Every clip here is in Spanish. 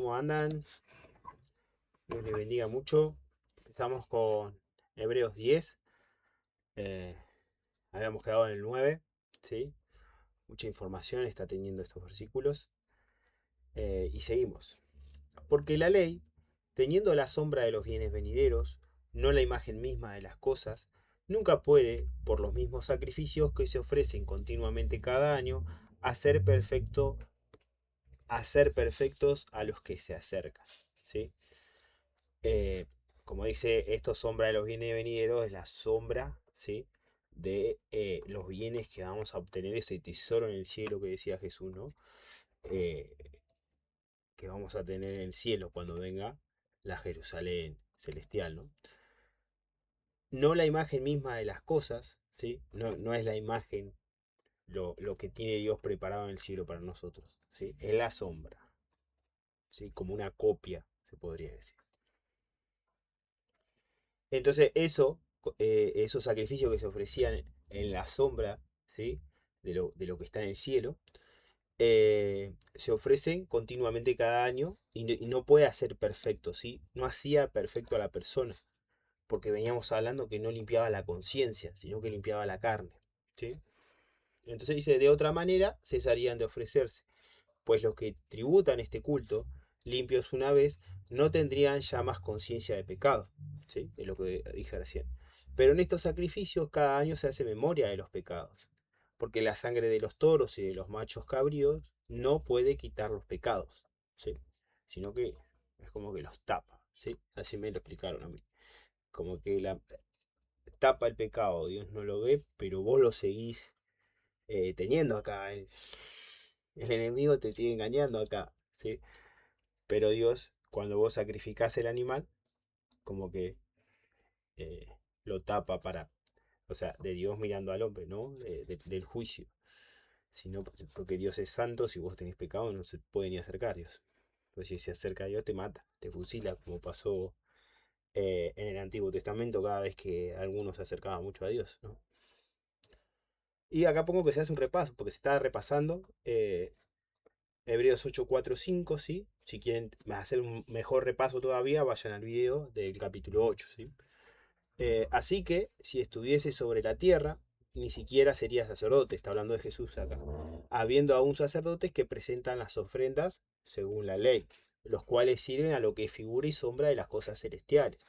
¿Cómo andan? Dios les bendiga mucho. Empezamos con Hebreos 10. eh, Habíamos quedado en el 9, ¿sí? Mucha información está teniendo estos versículos. Y seguimos. Porque la ley, teniendo la sombra de los bienes venideros, no la imagen misma de las cosas, nunca puede, por los mismos sacrificios que se ofrecen continuamente cada año, hacer perfecto, hacer perfectos a los que se acercan, ¿sí? Eh, Como dice, esto sombra de los bienes venideros es la sombra, ¿sí? De los bienes que vamos a obtener, ese tesoro en el cielo que decía Jesús, ¿no? Eh, que vamos a tener en el cielo cuando venga la Jerusalén celestial, ¿no? No la imagen misma de las cosas, ¿sí? No es la imagen, lo que tiene Dios preparado en el cielo para nosotros, ¿sí? Es la sombra, ¿sí? Como una copia, se podría decir. Entonces esos sacrificios que se ofrecían en la sombra, ¿sí? De lo que está en el cielo, se ofrecen continuamente cada año y no puede hacer perfecto, ¿sí? No hacía perfecto a la persona, porque veníamos hablando que no limpiaba la conciencia, sino que limpiaba la carne, ¿sí? Entonces dice, de otra manera cesarían de ofrecerse, pues los que tributan este culto, limpios una vez, no tendrían ya más conciencia de pecado, ¿sí? Es lo que dije recién. Pero en estos sacrificios cada año se hace memoria de los pecados, porque la sangre de los toros y de los machos cabríos no puede quitar los pecados, ¿sí? Sino que es como que los tapa, ¿sí? Así me lo explicaron a mí. Como que tapa el pecado, Dios no lo ve, pero vos lo seguís teniendo acá. El enemigo te sigue engañando acá, ¿sí? Pero Dios, cuando vos sacrificás el animal, como que eh, lo tapa para, o sea, de Dios mirando al hombre, ¿no? Del juicio. Sino porque Dios es santo, si vos tenés pecado no se puede ni acercar a Dios. Pues si se acerca a Dios te mata, te fusila, como pasó en el Antiguo Testamento cada vez que alguno se acercaba mucho a Dios, ¿no? Y acá pongo que se hace un repaso, porque se está repasando Hebreos 8, 4, 5, ¿sí? Si quieren hacer un mejor repaso todavía, vayan al video del capítulo 8, ¿sí? Así que, si estuviese sobre la tierra, ni siquiera sería sacerdote, está hablando de Jesús acá, habiendo aún sacerdotes que presentan las ofrendas según la ley, los cuales sirven a lo que es figura y sombra de las cosas celestiales,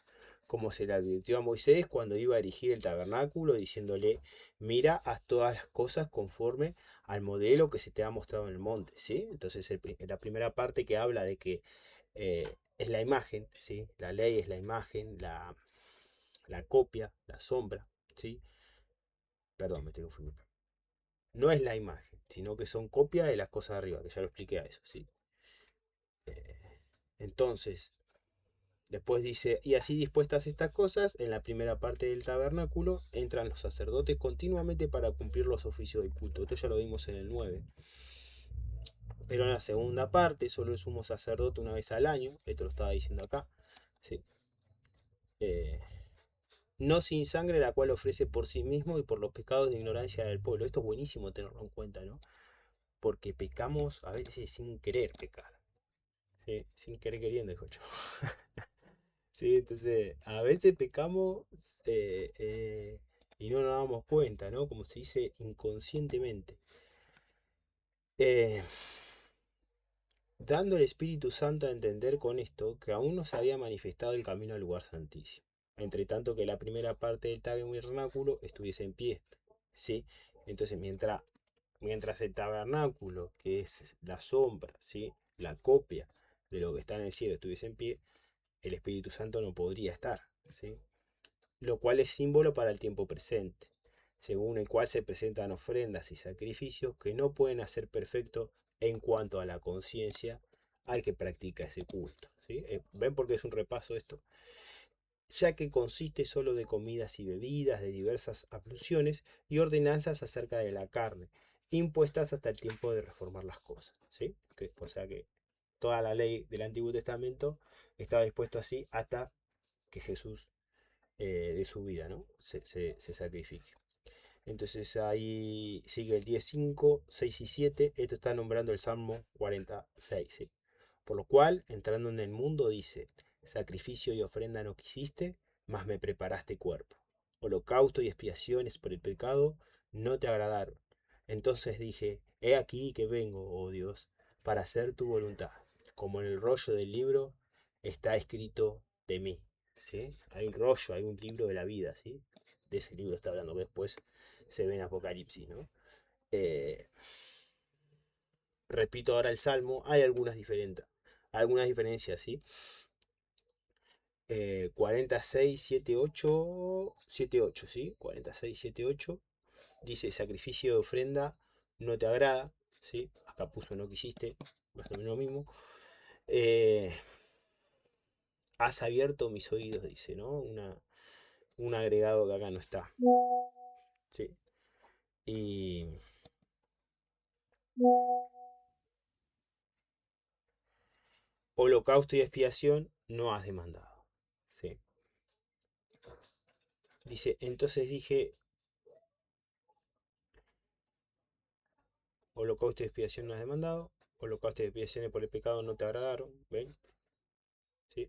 como se le advirtió a Moisés cuando iba a erigir el tabernáculo, diciéndole, mira, haz todas las cosas conforme al modelo que se te ha mostrado en el monte, ¿sí? Entonces, la primera parte que habla de que es la imagen, ¿sí? La ley es la imagen, la copia, la sombra, ¿sí? Perdón, me estoy confundiendo. No es la imagen, sino que son copias de las cosas de arriba, que ya lo expliqué a eso, ¿sí? Entonces, después dice, y así dispuestas estas cosas, en la primera parte del tabernáculo entran los sacerdotes continuamente para cumplir los oficios del culto. Esto ya lo vimos en el 9. Pero en la segunda parte, solo el sumo sacerdote una vez al año, esto lo estaba diciendo acá, ¿sí? Eh, no sin sangre, la cual ofrece por sí mismo y por los pecados de ignorancia del pueblo. Esto es buenísimo tenerlo en cuenta, ¿no? Porque pecamos a veces sin querer pecar, ¿sí? Sin querer queriendo, dijo yo. Sí, entonces a veces pecamos eh, eh, y no nos damos cuenta, ¿no? Como se dice inconscientemente. Eh, Dando el Espíritu Santo a entender con esto que aún no se había manifestado el camino al lugar santísimo, entre tanto que la primera parte del tabernáculo estuviese en pie, ¿sí? Entonces mientras el tabernáculo, que es la sombra, ¿sí? La copia de lo que está en el cielo, estuviese en pie, el Espíritu Santo no podría estar, ¿sí? Lo cual es símbolo para el tiempo presente, según el cual se presentan ofrendas y sacrificios que no pueden hacer perfecto en cuanto a la conciencia al que practica ese culto, ¿sí? ¿Ven por qué es un repaso esto? Ya que consiste solo de comidas y bebidas, de diversas abluciones y ordenanzas acerca de la carne, impuestas hasta el tiempo de reformar las cosas, ¿sí? O sea que toda la ley del Antiguo Testamento estaba dispuesto así hasta que Jesús de su vida, ¿no? Se sacrifique. Entonces ahí sigue el 10, 5, 6 y 7. Esto está nombrando el Salmo 46, ¿sí? Por lo cual, entrando en el mundo, dice, sacrificio y ofrenda no quisiste, mas me preparaste cuerpo. Holocausto y expiaciones por el pecado no te agradaron. Entonces dije, he aquí que vengo, oh Dios, para hacer tu voluntad. Como en el rollo del libro está escrito de mí. ¿Sí? Hay un rollo, hay un libro de la vida, ¿sí? De ese libro está hablando, que después se ve en Apocalipsis, ¿no? Eh, repito ahora el Salmo, hay algunas diferencias, ¿sí? 46, 7, 8, 7, 8, ¿sí? 46, 7, 8. Dice, sacrificio de ofrenda no te agrada, ¿sí? Acá puso no quisiste, más o menos lo mismo. Eh, has abierto mis oídos, dice, ¿no? Un agregado que acá no está, ¿sí? Y holocausto y expiación no has demandado, ¿sí? Dice, entonces dije, holocausto y expiación no has demandado, holocausto y expiaciones por el pecado no te agradaron, ¿ven? ¿Sí?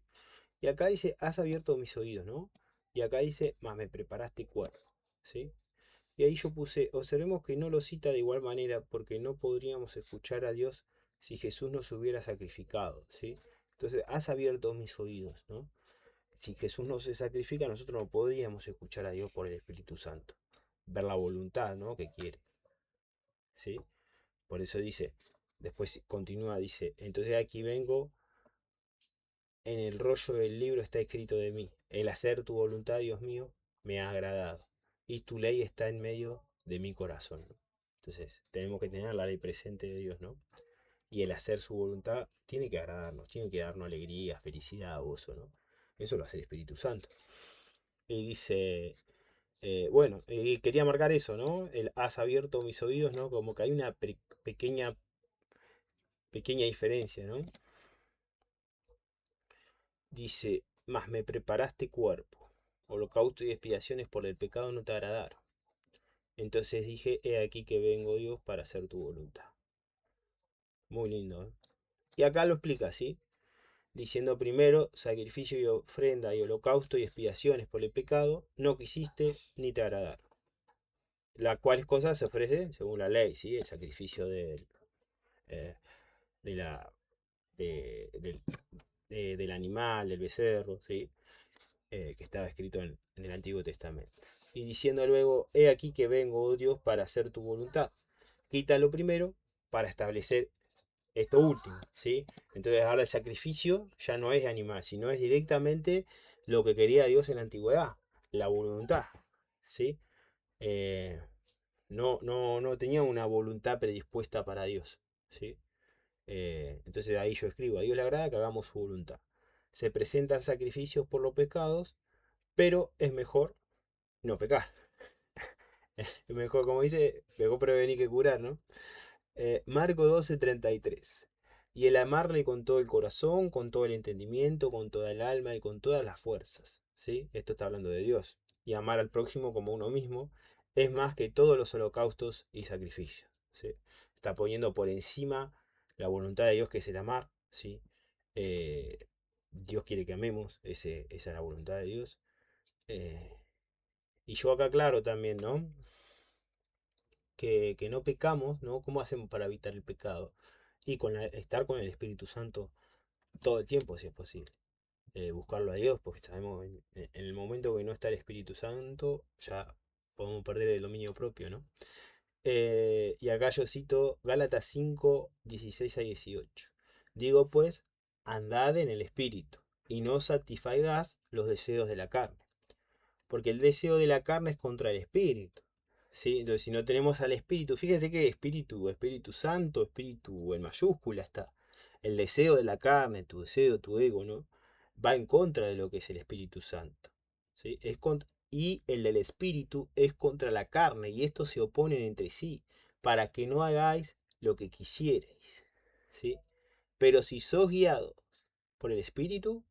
Y acá dice, has abierto mis oídos, ¿no? Y acá dice, más me preparaste cuerpo, ¿sí? Y ahí yo puse, observemos que no lo cita de igual manera porque no podríamos escuchar a Dios si Jesús nos hubiera sacrificado, ¿sí? Entonces, has abierto mis oídos, ¿no? Si Jesús no se sacrifica, nosotros no podríamos escuchar a Dios por el Espíritu Santo, ver la voluntad, ¿no? Que quiere, ¿sí? Por eso dice, después continúa, dice, entonces aquí vengo, en el rollo del libro está escrito de mí, el hacer tu voluntad, Dios mío, me ha agradado, y tu ley está en medio de mi corazón, ¿no? Entonces, tenemos que tener la ley presente de Dios, ¿no? Y el hacer su voluntad tiene que agradarnos, tiene que darnos alegría, felicidad, gozo, ¿no? Eso lo hace el Espíritu Santo. Y dice, bueno, quería marcar eso, ¿no? El has abierto mis oídos, ¿no? Como que hay una pequeña, pequeña diferencia, ¿no? Dice, mas me preparaste cuerpo, holocausto y expiaciones por el pecado no te agradaron. Entonces dije, he aquí que vengo Dios para hacer tu voluntad. Muy lindo, ¿eh? Y acá lo explica, ¿sí? Diciendo primero, sacrificio y ofrenda y holocausto y expiaciones por el pecado, no quisiste ni te agradaron. Las cuales cosas se ofrecen según la ley, ¿sí? El sacrificio eh, de la, del, del animal, del becerro, ¿sí? Que estaba escrito en el Antiguo Testamento. Y diciendo luego, he aquí que vengo, oh Dios, para hacer tu voluntad. Quita lo primero para establecer esto último, ¿sí? Entonces ahora el sacrificio ya no es animal, sino es directamente lo que quería Dios en la antigüedad, la voluntad, ¿sí? Eh, no tenía una voluntad predispuesta para Dios, ¿sí? Entonces ahí yo escribo, a Dios le agrada que hagamos su voluntad. Se presentan sacrificios por los pecados, pero es mejor no pecar. Es mejor, como dice, mejor prevenir que curar, ¿no? Marco 12:33. Y el amarle con todo el corazón, con todo el entendimiento, con toda el alma y con todas las fuerzas. ¿Sí? Esto está hablando de Dios. Y amar al próximo como uno mismo es más que todos los holocaustos y sacrificios. ¿Sí? Está poniendo por encima la voluntad de Dios, que es el amar. ¿Sí? Eh, Dios quiere que amemos, esa es la voluntad de Dios. Eh, y yo acá claro también, ¿no? Que no pecamos, ¿no? ¿Cómo hacemos para evitar el pecado? Y estar con el Espíritu Santo todo el tiempo, si es posible. Buscarlo a Dios, porque sabemos en el momento que no está el Espíritu Santo, ya podemos perder el dominio propio, ¿no? Y acá yo cito Gálatas 5, 16 a 18. Digo pues, andad en el Espíritu, y no satisfagáis los deseos de la carne, porque el deseo de la carne es contra el Espíritu. ¿Sí? Entonces, si no tenemos al Espíritu, fíjense que Espíritu, Espíritu Santo, Espíritu en mayúscula está. El deseo de la carne, tu deseo, tu ego, ¿no? Va en contra de lo que es el Espíritu Santo. ¿Sí? Y el del Espíritu es contra la carne, y estos se oponen entre sí, para que no hagáis lo que quisierais. ¿Sí? Pero si sos guiados por el Espíritu,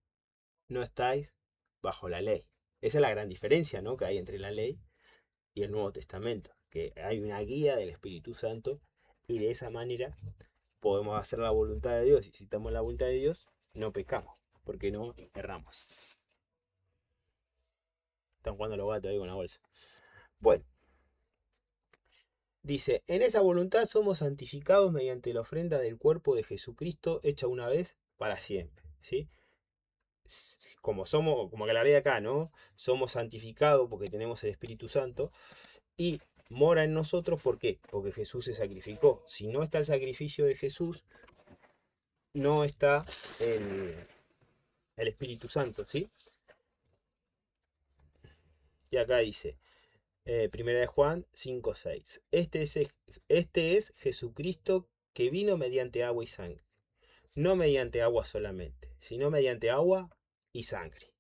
no estáis bajo la ley. Esa es la gran diferencia, ¿no? Que hay entre la ley y el Nuevo Testamento, que hay una guía del Espíritu Santo y de esa manera podemos hacer la voluntad de Dios, y si estamos en la voluntad de Dios, no pecamos, porque no erramos. Están jugando los gatos ahí con la bolsa. Bueno, dice, en esa voluntad somos santificados mediante la ofrenda del cuerpo de Jesucristo hecha una vez para siempre, ¿sí? Como somos, como que la ley acá, ¿no? Somos santificados porque tenemos el Espíritu Santo y mora en nosotros, ¿por qué? Porque Jesús se sacrificó. Si no está el sacrificio de Jesús, no está el, el Espíritu Santo, ¿sí? Y acá dice, Primera de Juan 5:6. Este es Jesucristo que vino mediante agua y sangre. No mediante agua solamente, sino mediante agua y sangre.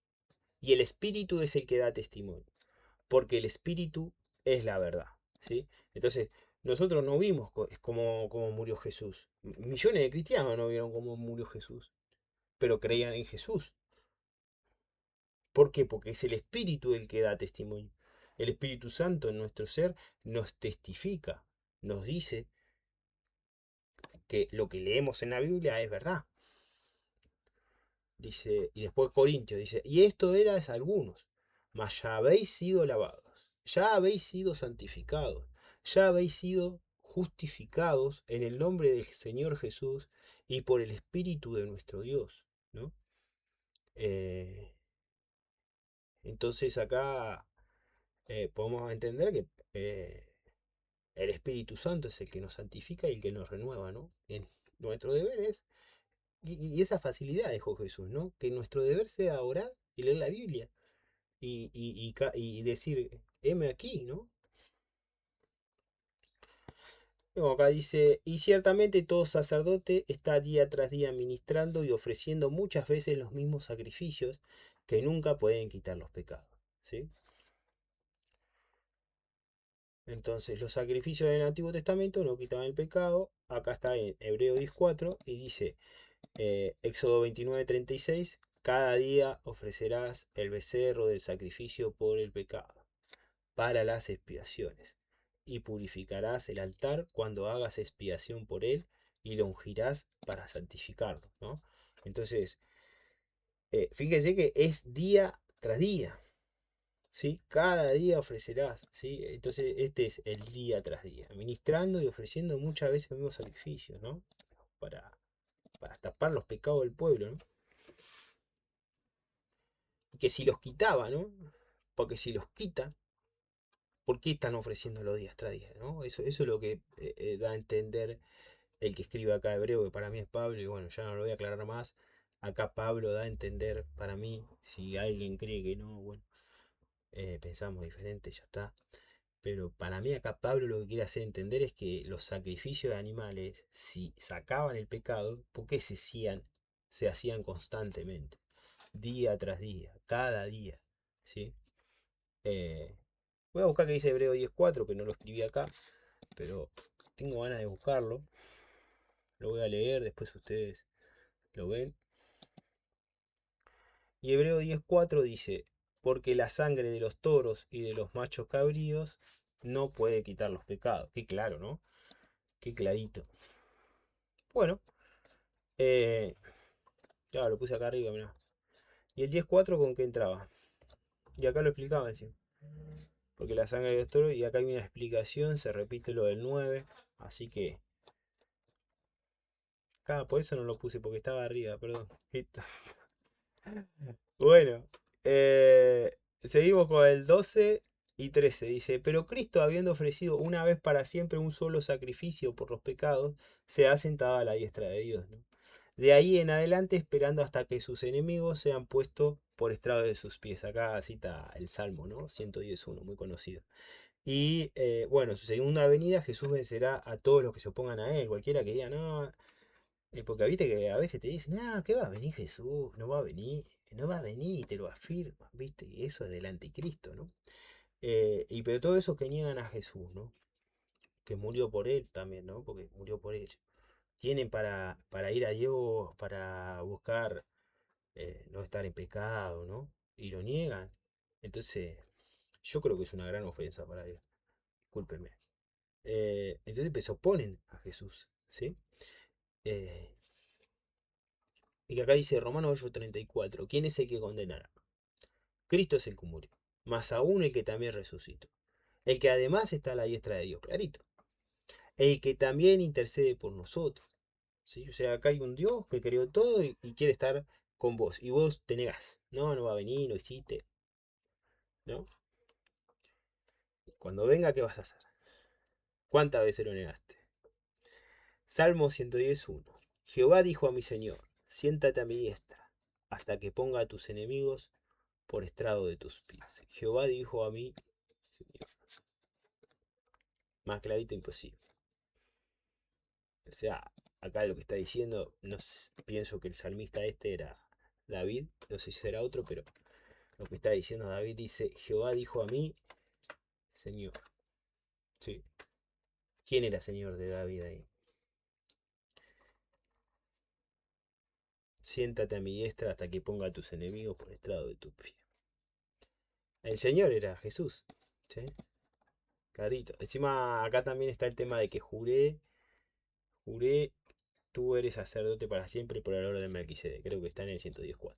Y el Espíritu es el que da testimonio, porque el Espíritu es la verdad, ¿sí? Entonces, nosotros no vimos cómo murió Jesús. Millones de cristianos no vieron cómo murió Jesús, pero creían en Jesús. ¿Por qué? Porque es el Espíritu el que da testimonio. El Espíritu Santo en nuestro ser nos testifica, nos dice que lo que leemos en la Biblia es verdad. Dice, y después Corintios dice, y esto erais algunos, mas ya habéis sido lavados, ya habéis sido santificados, ya habéis sido justificados en el nombre del Señor Jesús y por el Espíritu de nuestro Dios, ¿no? Eh, entonces acá podemos entender que el Espíritu Santo es el que nos santifica y el que nos renueva, ¿no? En nuestro deber es, y esa facilidad dejó Jesús, ¿no? Que nuestro deber sea orar y leer la Biblia y decir, heme aquí, ¿no? Luego acá dice, y ciertamente todo sacerdote está día tras día ministrando y ofreciendo muchas veces los mismos sacrificios que nunca pueden quitar los pecados, ¿sí? Entonces, los sacrificios del Antiguo Testamento no quitaban el pecado. Acá está en Hebreo 10:4 y dice, Éxodo 29:36, cada día ofrecerás el becerro del sacrificio por el pecado, para las expiaciones, y purificarás el altar cuando hagas expiación por él, y lo ungirás para santificarlo, ¿no? Entonces, fíjense que es día tras día, ¿sí? Cada día ofrecerás, ¿sí? Entonces, este es el día tras día, ministrando y ofreciendo muchas veces el mismo sacrificio, ¿no? Para, para tapar los pecados del pueblo, ¿no? Y que si los quitaba, ¿no? Porque si los quita, ¿por qué están ofreciendo los días tras día, ¿no? Eso es lo que da a entender el que escribe acá hebreo, que para mí es Pablo, y bueno, ya no lo voy a aclarar más. Acá Pablo da a entender, para mí, si alguien cree que no, bueno, pensamos diferente, ya está. Pero para mí acá Pablo lo que quiere hacer entender es que los sacrificios de animales, si sacaban el pecado, ¿por qué se hacían constantemente? Día tras día, cada día, ¿sí? Eh, Voy a buscar qué dice Hebreo 10:4, que no lo escribí acá, pero tengo ganas de buscarlo. Lo voy a leer, después ustedes lo ven. Y Hebreo 10:4 dice, porque la sangre de los toros y de los machos cabríos no puede quitar los pecados. Qué claro, ¿no? Qué clarito. Bueno, eh, ya lo puse acá arriba, mirá. ¿Y el 10:4 con qué entraba? Y acá lo explicaba encima. Porque la sangre de los toros, y acá hay una explicación, se repite lo del 9. Así que, acá por eso no lo puse, porque estaba arriba, perdón. Bueno, seguimos con el 12 y 13. Dice, pero Cristo, habiendo ofrecido una vez para siempre un solo sacrificio por los pecados, se ha sentado a la diestra de Dios, ¿no? De ahí en adelante, esperando hasta que sus enemigos sean puestos por estrado de sus pies. Acá cita el Salmo, ¿no? 111, muy conocido. Y bueno, su segunda venida, Jesús vencerá a todos los que se opongan a él. Cualquiera que diga, no, porque viste que a veces te dicen, ah, ¿qué va a venir Jesús? No va a venir, no va a venir, y te lo afirma, viste, y eso es del anticristo, ¿no? Y pero todo eso que niegan a Jesús, ¿no? Que murió por él también, ¿no? Porque murió por ellos. Tienen para ir a Dios, para buscar no estar en pecado, ¿no? Y lo niegan. Entonces, yo creo que es una gran ofensa para Dios. Discúlpenme. Entonces, pues, se oponen a Jesús, ¿sí? Eh, y que acá dice Romanos 8:34, ¿quién es el que condenará? Cristo es el que murió, más aún el que también resucitó, el que además está a la diestra de Dios, clarito, el que también intercede por nosotros. ¿Sí? O sea, acá hay un Dios que creó todo y quiere estar con vos, y vos te negás. No, no va a venir, no existe, ¿no? Cuando venga, ¿qué vas a hacer? ¿Cuántas veces lo negaste? Salmo 110:1. Jehová dijo a mi Señor, siéntate a mi diestra, hasta que ponga a tus enemigos por estrado de tus pies. Jehová dijo a mí, Señor. Más clarito imposible. O sea, acá lo que está diciendo, no pienso que el salmista este era David, no sé si será otro, pero lo que está diciendo David dice, Jehová dijo a mí, Señor. ¿Sí? ¿Quién era Señor de David ahí? Siéntate a mi diestra hasta que ponga a tus enemigos por estrado de tus pies. El Señor era Jesús. ¿Sí? Clarito. Encima acá también está el tema de que juré, tú eres sacerdote para siempre por el orden de Melquisedec. Creo que está en el 114.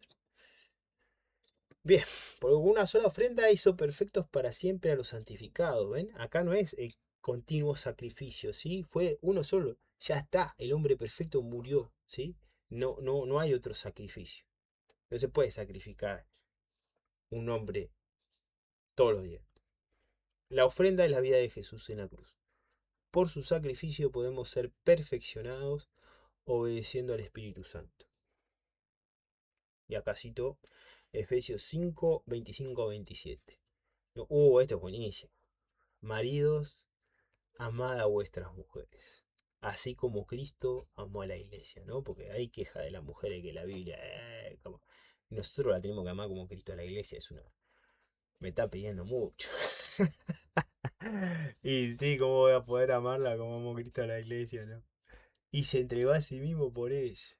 Bien, por una sola ofrenda hizo perfectos para siempre a los santificados. ¿Ven? Acá no es el continuo sacrificio, ¿sí? Fue uno solo. Ya está, el hombre perfecto murió, ¿sí? No, no, no hay otro sacrificio. No se puede sacrificar un hombre todos los días. La ofrenda es la vida de Jesús en la cruz. Por su sacrificio podemos ser perfeccionados obedeciendo al Espíritu Santo. Y acá cito Efesios 5, 25-27. No, esto es buenísimo. Maridos, amad a vuestras mujeres, así como Cristo amó a la iglesia, ¿no? Porque hay queja de las mujeres que la Biblia, nosotros la tenemos que amar como Cristo a la iglesia, me está pidiendo mucho. Y sí, ¿cómo voy a poder amarla como amó Cristo a la iglesia, no? Y se entregó a sí mismo por ella,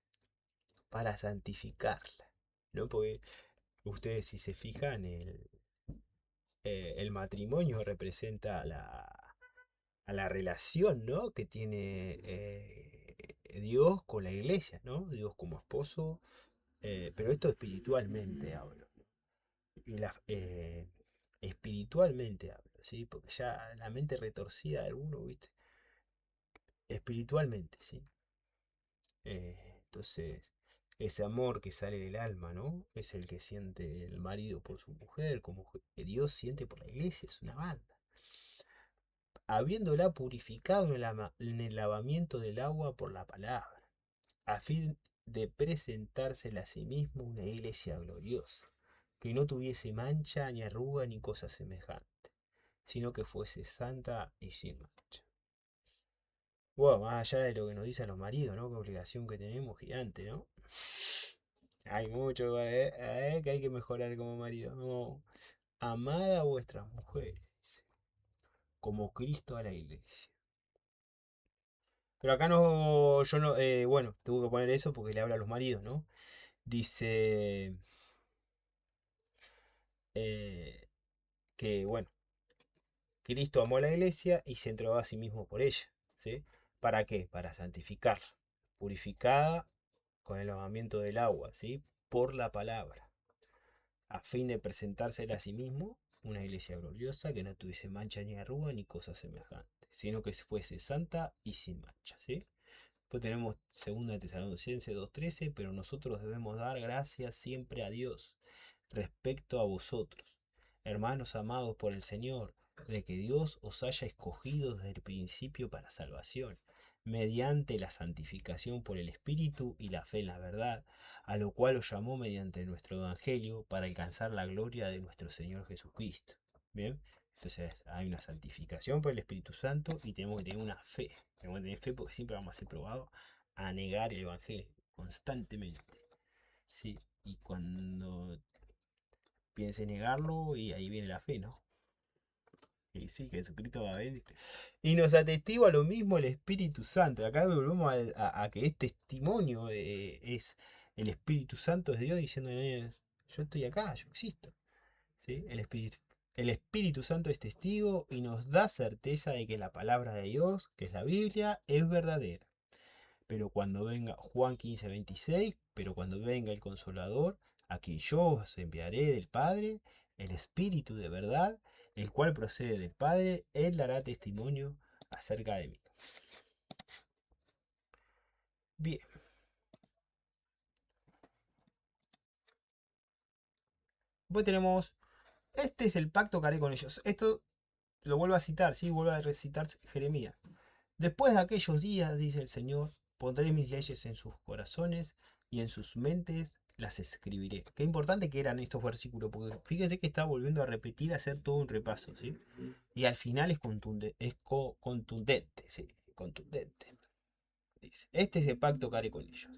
para santificarla, ¿no? Porque ustedes si se fijan, el matrimonio representa a la relación, ¿no? Que tiene Dios con la iglesia, ¿no? Dios como esposo, pero esto espiritualmente hablo. Y espiritualmente hablo, ¿sí? Porque ya la mente retorcida de alguno, ¿viste? Espiritualmente, ¿sí? Entonces, ese amor que sale del alma, ¿no? Es el que siente el marido por su mujer, como que Dios siente por la iglesia, es una banda. Habiéndola purificado en el lavamiento del agua por la palabra, a fin de presentársela a sí mismo una iglesia gloriosa, que no tuviese mancha, ni arruga, ni cosa semejante, sino que fuese santa y sin mancha. Bueno, más allá de lo que nos dicen los maridos, ¿no? Qué obligación que tenemos gigante, ¿no? Hay mucho, que hay que mejorar como marido. No. Amad a vuestras mujeres, como Cristo a la iglesia. Pero acá no, yo no, bueno, tuve que poner eso porque le habla a los maridos, ¿no? Dice eh, que, bueno, Cristo amó a la iglesia y se entregó a sí mismo por ella, ¿sí? ¿Para qué? Para santificarla, purificada con el lavamiento del agua, ¿sí? Por la palabra, a fin de presentársela a sí mismo una iglesia gloriosa que no tuviese mancha ni arruga ni cosa semejante, sino que fuese santa y sin mancha, ¿sí? Después tenemos 2 Tesalonicenses 2:13, pero nosotros debemos dar gracias siempre a Dios respecto a vosotros, hermanos amados por el Señor, de que Dios os haya escogido desde el principio para salvación, mediante la santificación por el Espíritu y la fe en la verdad, a lo cual os llamó mediante nuestro Evangelio para alcanzar la gloria de nuestro Señor Jesucristo. Bien, entonces hay una santificación por el Espíritu Santo y tenemos que tener una fe. Tenemos que tener fe porque siempre vamos a ser probados a negar el Evangelio constantemente. Sí, y cuando piense negarlo, y ahí viene la fe, ¿no? Y sí, Jesucristo va a venir. Y nos atestigua lo mismo el Espíritu Santo. Acá volvemos a que este testimonio es el Espíritu Santo es Dios diciendo, yo estoy acá, yo existo. ¿Sí? El Espíritu Santo es testigo y nos da certeza de que la palabra de Dios, que es la Biblia, es verdadera. pero cuando venga, Juan 15:26, pero cuando venga el Consolador, a quien yo os enviaré del Padre, el Espíritu de verdad, el cual procede del Padre, él dará testimonio acerca de mí. Bien, pues tenemos, este es el pacto que haré con ellos. Esto lo vuelvo a citar, ¿sí? Vuelvo a recitar Jeremías. Después de aquellos días, dice el Señor, pondré mis leyes en sus corazones y en sus mentes las escribiré. Qué importante que eran estos versículos, porque fíjense que está volviendo a repetir, a hacer todo un repaso, ¿sí? Y al final es contundente, ¿sí? Contundente. Dice, este es el pacto que haré con ellos.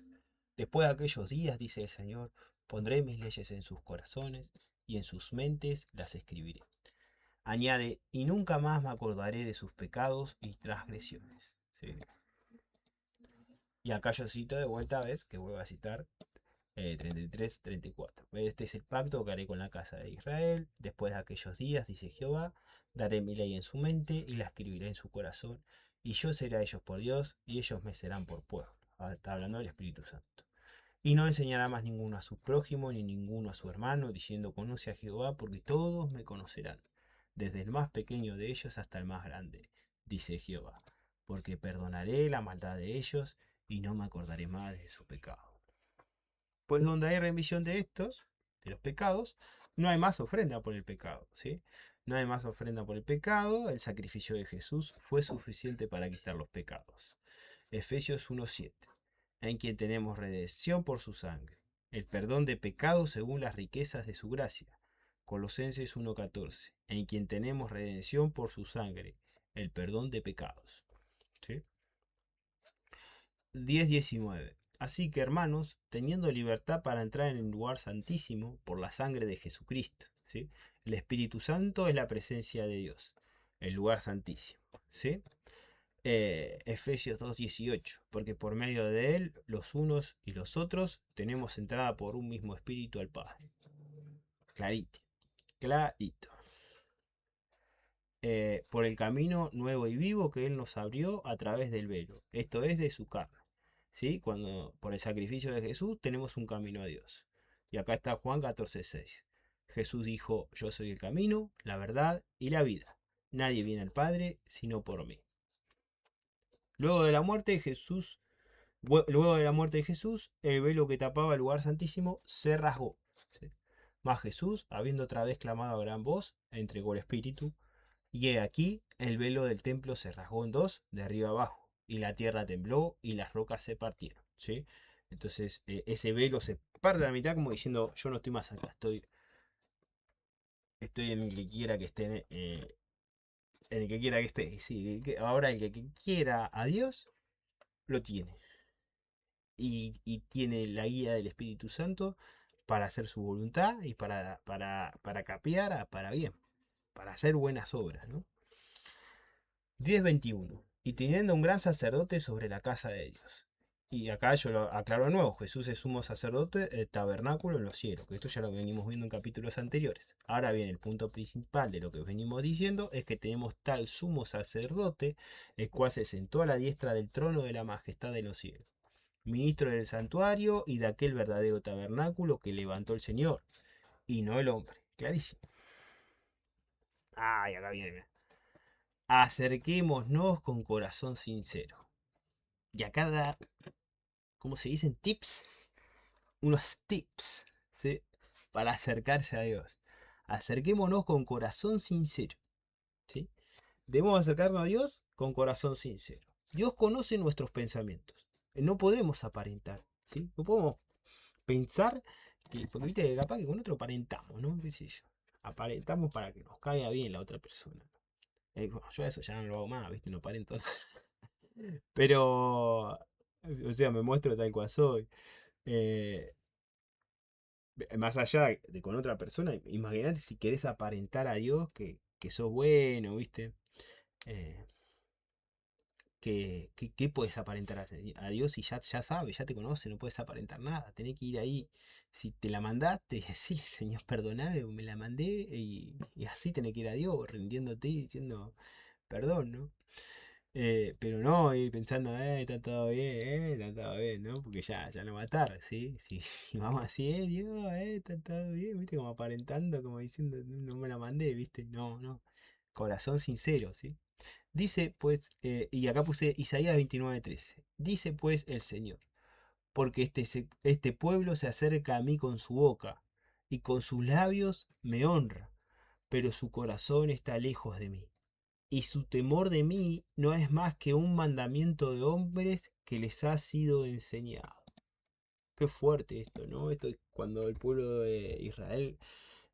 Después de aquellos días, dice el Señor, pondré mis leyes en sus corazones y en sus mentes las escribiré. Añade, y nunca más me acordaré de sus pecados y transgresiones. ¿Sí? Y acá yo cito de vuelta, ¿ves? Que vuelvo a citar 33-34. Este es el pacto que haré con la casa de Israel. Después de aquellos días, dice Jehová, daré mi ley en su mente y la escribiré en su corazón. Y yo seré a ellos por Dios y ellos me serán por pueblo. Está hablando del Espíritu Santo. Y no enseñará más ninguno a su prójimo ni ninguno a su hermano, diciendo conoce a Jehová, porque todos me conocerán, desde el más pequeño de ellos hasta el más grande, dice Jehová, porque perdonaré la maldad de ellos y no me acordaré más de su pecado. Pues donde hay remisión de estos, de los pecados, no hay más ofrenda por el pecado, ¿sí? No hay más ofrenda por el pecado, el sacrificio de Jesús fue suficiente para quitar los pecados. Efesios 1:7, en quien tenemos redención por su sangre, el perdón de pecados según las riquezas de su gracia. Colosenses 1:14, en quien tenemos redención por su sangre, el perdón de pecados. ¿Sí? 10:19. Así que hermanos, teniendo libertad para entrar en el lugar santísimo por la sangre de Jesucristo, ¿sí? El Espíritu Santo es la presencia de Dios, el lugar santísimo, ¿sí? Efesios 2:18, porque por medio de él, los unos y los otros, tenemos entrada por un mismo Espíritu al Padre. Clarito, clarito. Por el camino nuevo y vivo que él nos abrió a través del velo, esto es de su carne. ¿Sí? Cuando por el sacrificio de Jesús tenemos un camino a Dios. Y acá está Juan 14:6. Jesús dijo, yo soy el camino, la verdad y la vida. Nadie viene al Padre sino por mí. Luego de la muerte de Jesús, luego de la muerte de Jesús, el velo que tapaba el lugar santísimo se rasgó. ¿Sí? Mas Jesús, habiendo otra vez clamado a gran voz, entregó el Espíritu. Y he aquí, el velo del templo se rasgó en dos, de arriba abajo, y la tierra tembló y las rocas se partieron. ¿Sí? Entonces, ese velo se parte a la mitad como diciendo, yo no estoy más acá, estoy en el que quiera que esté, en el que quiera que esté. Sí, ahora el que quiera a Dios, lo tiene. Y tiene la guía del Espíritu Santo para hacer su voluntad y para capear para bien, para hacer buenas obras, ¿no? 10:21. Y teniendo un gran sacerdote sobre la casa de Dios. Y acá yo lo aclaro de nuevo, Jesús es sumo sacerdote, el tabernáculo en los cielos, que esto ya lo venimos viendo en capítulos anteriores. Ahora bien, el punto principal de lo que venimos diciendo es que tenemos tal sumo sacerdote, el cual se sentó a la diestra del trono de la majestad de los cielos, ministro del santuario y de aquel verdadero tabernáculo que levantó el Señor, y no el hombre. Clarísimo. Ay, acá viene. Acerquémonos con corazón sincero. Y acá da, ¿cómo se dicen? Tips. Unos tips, ¿sí? Para acercarse a Dios. Acerquémonos con corazón sincero, ¿sí? Debemos acercarnos a Dios con corazón sincero. Dios conoce nuestros pensamientos. No podemos aparentar, ¿sí? No podemos pensar que, porque viste que capaz que con otro aparentamos, ¿no? ¿Qué sé yo? Aparentamos para que nos caiga bien la otra persona. Bueno, yo eso ya no lo hago más, ¿viste? No aparento nada. Pero, o sea, me muestro tal cual soy. Eh, Más allá de con otra persona, imagínate si querés aparentar a Dios que sos bueno, ¿viste? Eh, que puedes aparentar a Dios y ya sabes, ya te conoce, no puedes aparentar nada. Tenés que ir ahí. Si te la mandaste, sí, Señor, perdoname, me la mandé. Y así tenés que ir a Dios, rindiéndote y diciendo perdón, ¿no? Pero no ir pensando, está todo bien, ¿no? Porque ya lo va a matar, ¿sí? Si vamos así, Dios, está todo bien, ¿viste? Como aparentando, como diciendo, no me la mandé, ¿viste? No, no. Corazón sincero, ¿sí? Dice pues, y acá puse Isaías 29:13. Dice pues el Señor, porque este pueblo se acerca a mí con su boca, y con sus labios me honra, pero su corazón está lejos de mí. Y su temor de mí no es más que un mandamiento de hombres que les ha sido enseñado. Qué fuerte esto, ¿no? Esto es cuando el pueblo de Israel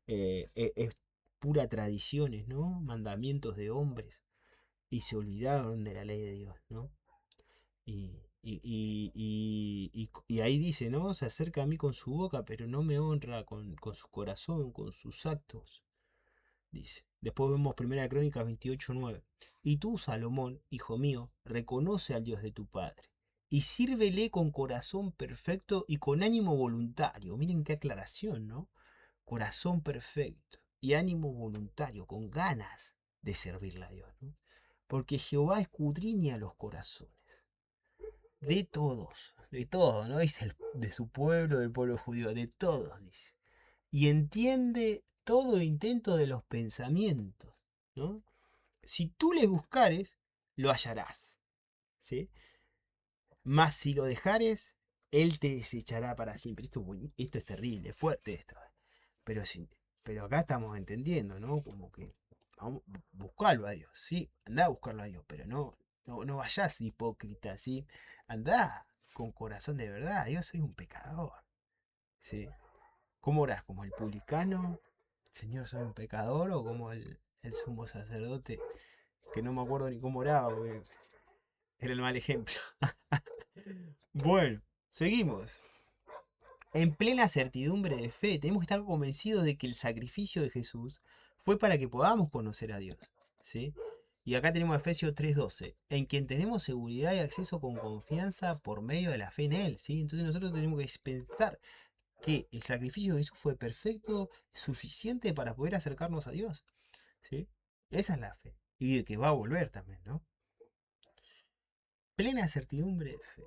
es pura tradiciones, ¿no? Mandamientos de hombres. Y se olvidaron de la ley de Dios, ¿no? Y ahí dice, ¿no? Se acerca a mí con su boca, pero no me honra con su corazón, con sus actos. Dice. Después vemos 1 Crónicas 28:9. Y tú, Salomón, hijo mío, reconoce al Dios de tu padre, y sírvele con corazón perfecto y con ánimo voluntario. Miren qué aclaración, ¿no? Corazón perfecto y ánimo voluntario, con ganas de servirle a Dios, ¿no? Porque Jehová escudriña los corazones de todos, ¿no? Dice de su pueblo, del pueblo judío, de todos, dice. Y entiende todo intento de los pensamientos, ¿no? Si tú le buscares, lo hallarás, ¿sí? Mas si lo dejares, él te desechará para siempre. Esto es terrible, fuerte esto. Pero, pero acá estamos entendiendo, ¿no? Como que vamos, buscarlo a Dios, ¿sí? Andá a buscarlo a Dios, pero no vayas hipócrita, ¿sí? Andá con corazón de verdad. Yo soy un pecador, ¿sí? ¿Cómo orás? ¿Como el publicano? Señor, soy un pecador, o como el sumo sacerdote, que no me acuerdo ni cómo oraba, porque era el mal ejemplo. Bueno, seguimos. En plena certidumbre de fe, tenemos que estar convencidos de que el sacrificio de Jesús fue para que podamos conocer a Dios, ¿sí? Y acá tenemos Efesios 3:12, en quien tenemos seguridad y acceso con confianza por medio de la fe en Él, ¿sí? Entonces nosotros tenemos que pensar que el sacrificio de Jesús fue perfecto, suficiente para poder acercarnos a Dios, ¿sí? Esa es la fe. Y de que va a volver también, ¿no? Plena certidumbre de fe.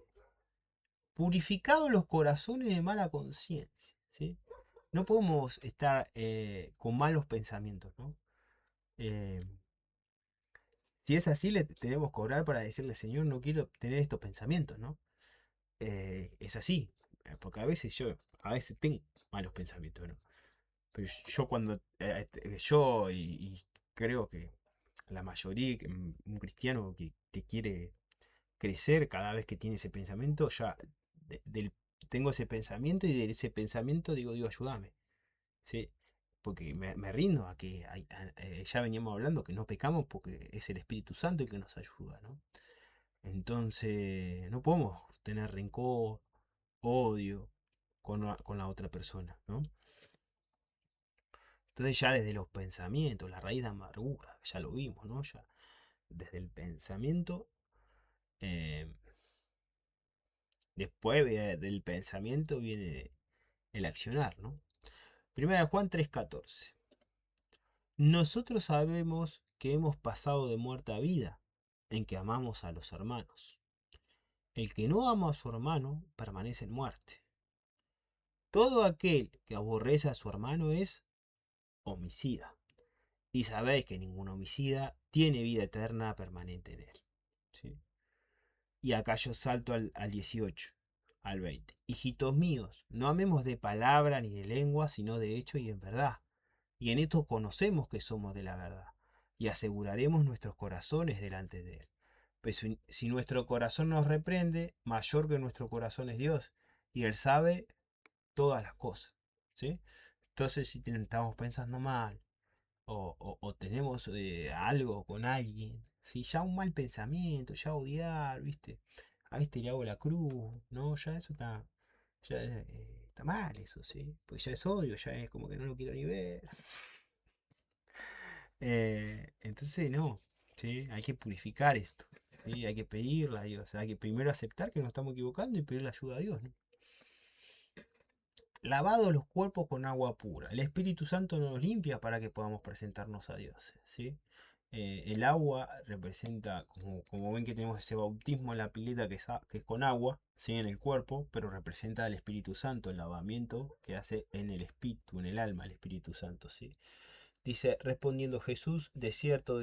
Purificados los corazones de mala conciencia, ¿sí? No podemos estar con malos pensamientos, ¿no? Eh, si es así, le tenemos que orar para decirle, Señor, no quiero tener estos pensamientos, ¿no? Es así, porque a veces tengo malos pensamientos, ¿no? Pero yo cuando, y creo que la mayoría, un cristiano que quiere crecer cada vez que tiene ese pensamiento, ya tengo ese pensamiento y de ese pensamiento digo, ayúdame, ¿sí? Porque me rindo a que ya veníamos hablando que no pecamos porque es el Espíritu Santo el que nos ayuda, ¿no? Entonces no podemos tener rencor, odio con la otra persona, ¿no? Entonces ya desde los pensamientos, la raíz de amargura, ya lo vimos, ¿no? Ya desde el pensamiento, eh, después del pensamiento viene el accionar, ¿no? Primera de Juan 3:14. Nosotros sabemos que hemos pasado de muerte a vida, en que amamos a los hermanos. El que no ama a su hermano permanece en muerte. Todo aquel que aborrece a su hermano es homicida. Y sabéis que ningún homicida tiene vida eterna permanente en él. ¿Sí? Y acá yo salto al 18, al 20. Hijitos míos, no amemos de palabra ni de lengua, sino de hecho y en verdad. Y en esto conocemos que somos de la verdad, y aseguraremos nuestros corazones delante de Él. Pues si nuestro corazón nos reprende, mayor que nuestro corazón es Dios, y Él sabe todas las cosas. ¿Sí? Entonces, si estamos pensando mal, o tenemos algo con alguien, si ya un mal pensamiento, ya odiar, ¿viste? A este le hago la cruz, ¿no? Ya eso está mal, eso, ¿sí? Pues ya es odio, ya es como que no lo quiero ni ver. Entonces, no, ¿sí? Hay que purificar esto, ¿sí? Hay que pedirle a Dios, hay que primero aceptar que nos estamos equivocando y pedirle ayuda a Dios, ¿no? Lavados los cuerpos con agua pura. El Espíritu Santo nos limpia para que podamos presentarnos a Dios, ¿sí? El agua representa, como ven que tenemos ese bautismo en la pileta que es con agua, ¿sí? En el cuerpo, pero representa al Espíritu Santo, el lavamiento que hace en el espíritu, en el alma, el Espíritu Santo, ¿sí? Dice, respondiendo Jesús, de cierto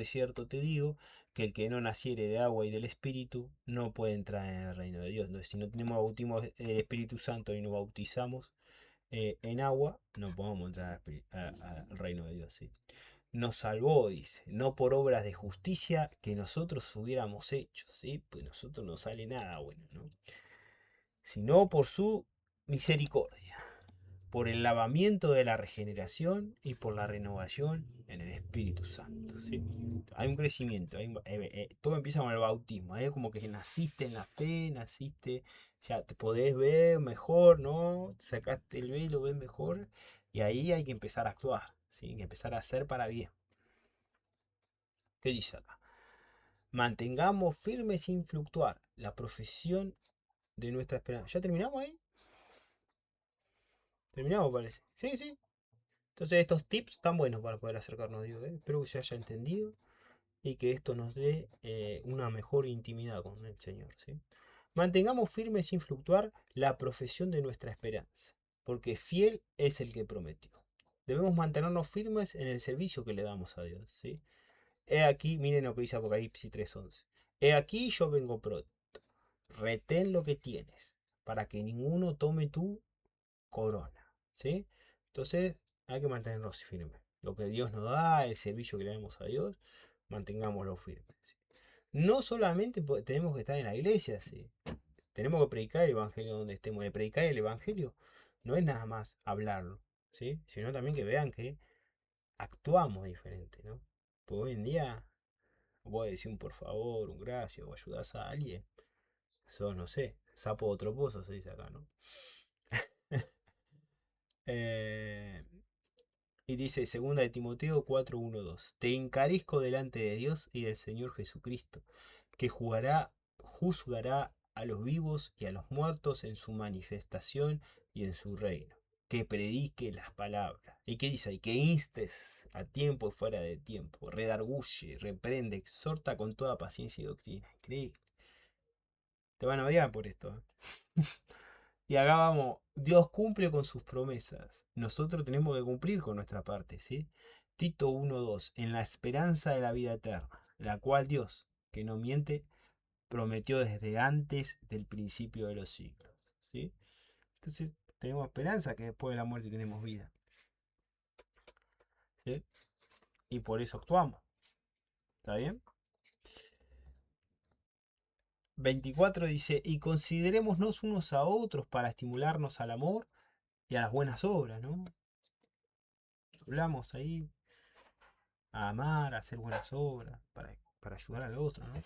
te digo, que el que no naciere de agua y del Espíritu no puede entrar en el reino de Dios. Entonces, si no tenemos bautismo del Espíritu Santo y nos bautizamos en agua, no podemos entrar al reino de Dios, ¿sí? Nos salvó, dice, no por obras de justicia que nosotros hubiéramos hecho, ¿sí? Pues nosotros no sale nada bueno, ¿no? Sino por su misericordia, por el lavamiento de la regeneración y por la renovación en el Espíritu Santo, ¿sí? Hay un crecimiento, todo empieza con el bautismo, hay como que naciste en la fe, naciste, ya te podés ver mejor, ¿no? Sacaste el velo, ves mejor, y ahí hay que empezar a actuar, ¿sí? Hay que empezar a hacer para bien. ¿Qué dice acá? Mantengamos firme sin fluctuar la profesión de nuestra esperanza. ¿Ya terminamos ahí? Terminamos, parece. Sí, sí. Entonces estos tips están buenos para poder acercarnos a Dios, ¿eh? Espero que se haya entendido y que esto nos dé una mejor intimidad con el Señor, ¿sí? Mantengamos firme sin fluctuar la profesión de nuestra esperanza, porque fiel es el que prometió. Debemos mantenernos firmes en el servicio que le damos a Dios, ¿sí? He aquí, miren lo que dice Apocalipsis 3:11. He aquí yo vengo pronto. Retén lo que tienes, para que ninguno tome tu corona, ¿sí? Entonces hay que mantenernos firmes. Lo que Dios nos da, el servicio que le damos a Dios, mantengámoslo firme, ¿sí? No solamente tenemos que estar en la iglesia, ¿sí? Tenemos que predicar el evangelio donde estemos. El predicar el evangelio no es nada más hablarlo, ¿sí? Sino también que vean que actuamos diferente, ¿no? Pues hoy en día vos decís un por favor, un gracias, o ayudás a alguien. Sos, no sé, sapo o troposo se dice acá, ¿no? Eh, y dice 2 de Timoteo 4:1-2. Te encarezco delante de Dios y del Señor Jesucristo, que juzgará a los vivos y a los muertos en su manifestación y en su reino. Que predique las palabras. ¿Y qué dice ahí? Que instes a tiempo y fuera de tiempo. Redarguye, reprende, exhorta con toda paciencia y doctrina. Increíble. Te van a odiar por esto, ¿eh? Y acá vamos, Dios cumple con sus promesas. Nosotros tenemos que cumplir con nuestra parte, ¿sí? Tito 1:2, en la esperanza de la vida eterna, la cual Dios, que no miente, prometió desde antes del principio de los siglos, ¿sí? Entonces, tenemos esperanza que después de la muerte tenemos vida, ¿sí? Y por eso actuamos, ¿está bien? 24 dice, y considerémonos unos a otros para estimularnos al amor y a las buenas obras, ¿no? Hablamos ahí a amar, a hacer buenas obras, para ayudar al otro, ¿no?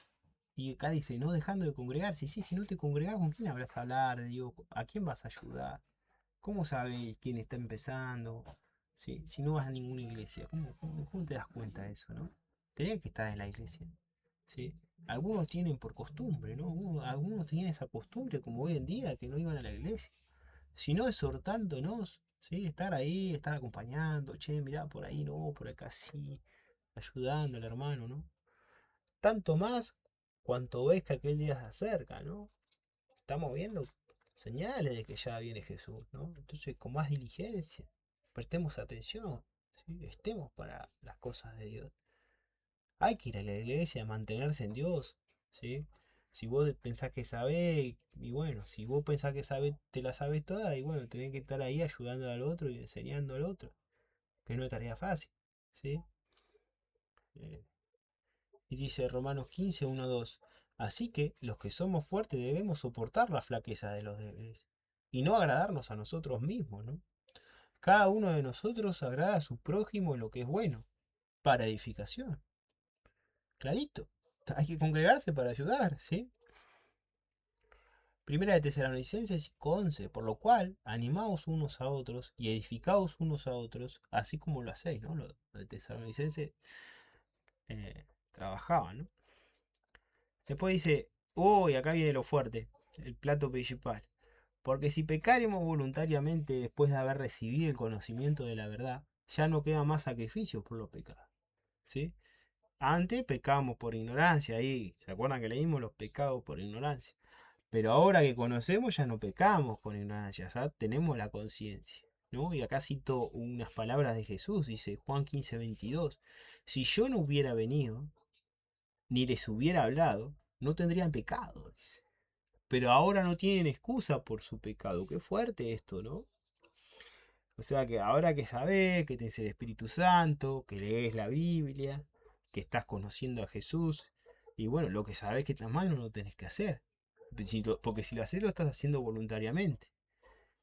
Y acá dice, no dejando de congregarse. Sí, si no te congregás, ¿con quién hablas a hablar de Dios? ¿A quién vas a ayudar? ¿Cómo sabes quién está empezando? Sí, si no vas a ninguna iglesia, ¿cómo te das cuenta de eso, no? Tenés que estar en la iglesia, ¿sí? Algunos tienen por costumbre, ¿no? Algunos tenían esa costumbre, como hoy en día, que no iban a la iglesia. Sino exhortándonos, ¿sí? Estar ahí, estar acompañando, che, mirá, por ahí no, por acá sí, ayudando al hermano, ¿no? Tanto más cuanto ves que aquel día se acerca, ¿no? Estamos viendo señales de que ya viene Jesús, ¿no? Entonces, con más diligencia, prestemos atención, ¿sí? Estemos para las cosas de Dios. Hay que ir a la iglesia, mantenerse en Dios, ¿sí? Si vos pensás que sabés, y bueno, si vos pensás que sabés, te la sabés toda, y bueno, tenés que estar ahí ayudando al otro y enseñando al otro, que no es tarea fácil, ¿sí? Eh, Y dice Romanos 15:1-2. Así que los que somos fuertes debemos soportar la flaqueza de los débiles y no agradarnos a nosotros mismos, ¿no? Cada uno de nosotros agrada a su prójimo en lo que es bueno, para edificación. Clarito. Hay que congregarse para ayudar, ¿sí? Primera de Tesalonicenses 5:11, por lo cual animaos unos a otros y edificaos unos a otros, así como lo hacéis, ¿no? Los de Tesalonicenses trabajaban, ¿no? Después dice, uy, acá viene lo fuerte, el plato principal. Porque si pecáremos voluntariamente después de haber recibido el conocimiento de la verdad, ya no queda más sacrificio por los pecados, ¿sí? Antes pecábamos por ignorancia, ahí, ¿se acuerdan que leímos los pecados por ignorancia? Pero ahora que conocemos ya no pecamos con ignorancia, ya tenemos la conciencia, ¿no? Y acá cito unas palabras de Jesús, dice Juan 15:22. Si yo no hubiera venido, ni les hubiera hablado, no tendrían pecado, dice. Pero ahora no tienen excusa por su pecado. Qué fuerte esto, ¿no? O sea que ahora que sabés que tenés el Espíritu Santo, que lees la Biblia, que estás conociendo a Jesús, y bueno, lo que sabés que está mal no lo tenés que hacer. Porque si lo haces lo estás haciendo voluntariamente.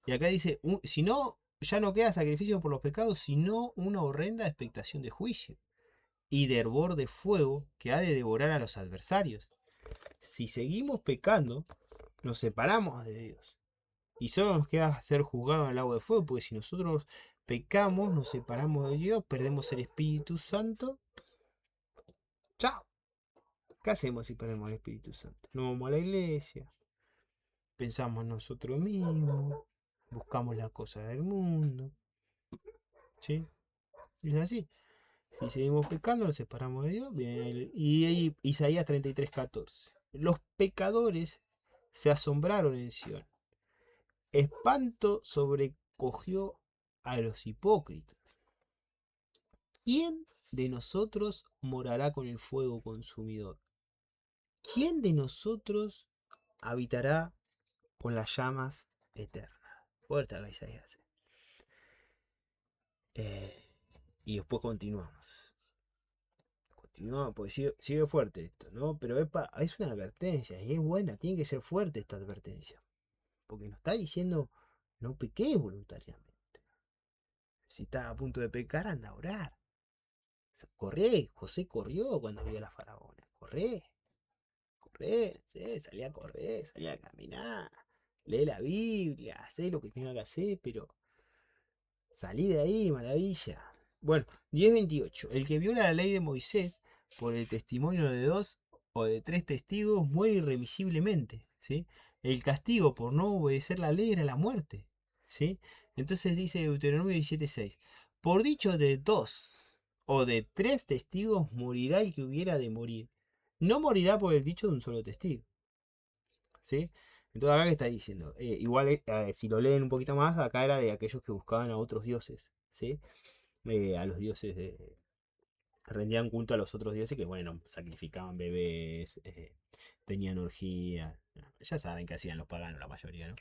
Y acá dice, si no, ya no queda sacrificio por los pecados, sino una horrenda expectación de juicio y de hervor de fuego que ha de devorar a los adversarios. Si seguimos pecando, nos separamos de Dios. Y solo nos queda ser juzgados en el agua de fuego, porque si nosotros pecamos, nos separamos de Dios, perdemos el Espíritu Santo. ¡Chao! ¿Qué hacemos si perdemos el Espíritu Santo? No vamos a la iglesia, pensamos en nosotros mismos, buscamos las cosas del mundo. ¿Sí? Es así. Si seguimos pecando, nos separamos de Dios. Y Isaías 33:14. Los pecadores se asombraron en Sión. Espanto sobrecogió a los hipócritas. ¿Quién de nosotros morará con el fuego consumidor? ¿Quién de nosotros habitará con las llamas eternas? Fuerte acá Isaías. Y después continuamos. Continuamos, porque sigue fuerte esto, ¿no? Pero es una advertencia, y es buena, tiene que ser fuerte esta advertencia. Porque nos está diciendo, no pequé voluntariamente. Si estás a punto de pecar, anda a orar. Corré, José corrió cuando vio a la faraona. Corré, ¿sí? Salí a correr, salí a caminar. Lee la Biblia, hacé lo que tenga que hacer, pero salí de ahí, maravilla. Bueno, 10:28. El que viola la ley de Moisés por el testimonio de 2 o de 3 testigos muere irremisiblemente, ¿sí? El castigo por no obedecer la ley era la muerte, ¿sí? Entonces dice Deuteronomio 17:6. Por dicho de 2 o de 3 testigos morirá el que hubiera de morir. No morirá por el dicho de un solo testigo, ¿sí? Entonces acá que está diciendo, igual si lo leen un poquito más, acá era de aquellos que buscaban a otros dioses, ¿sí? A los dioses rendían culto a los otros dioses que, bueno, sacrificaban bebés, tenían orgías, ya saben que hacían los paganos la mayoría, ¿no?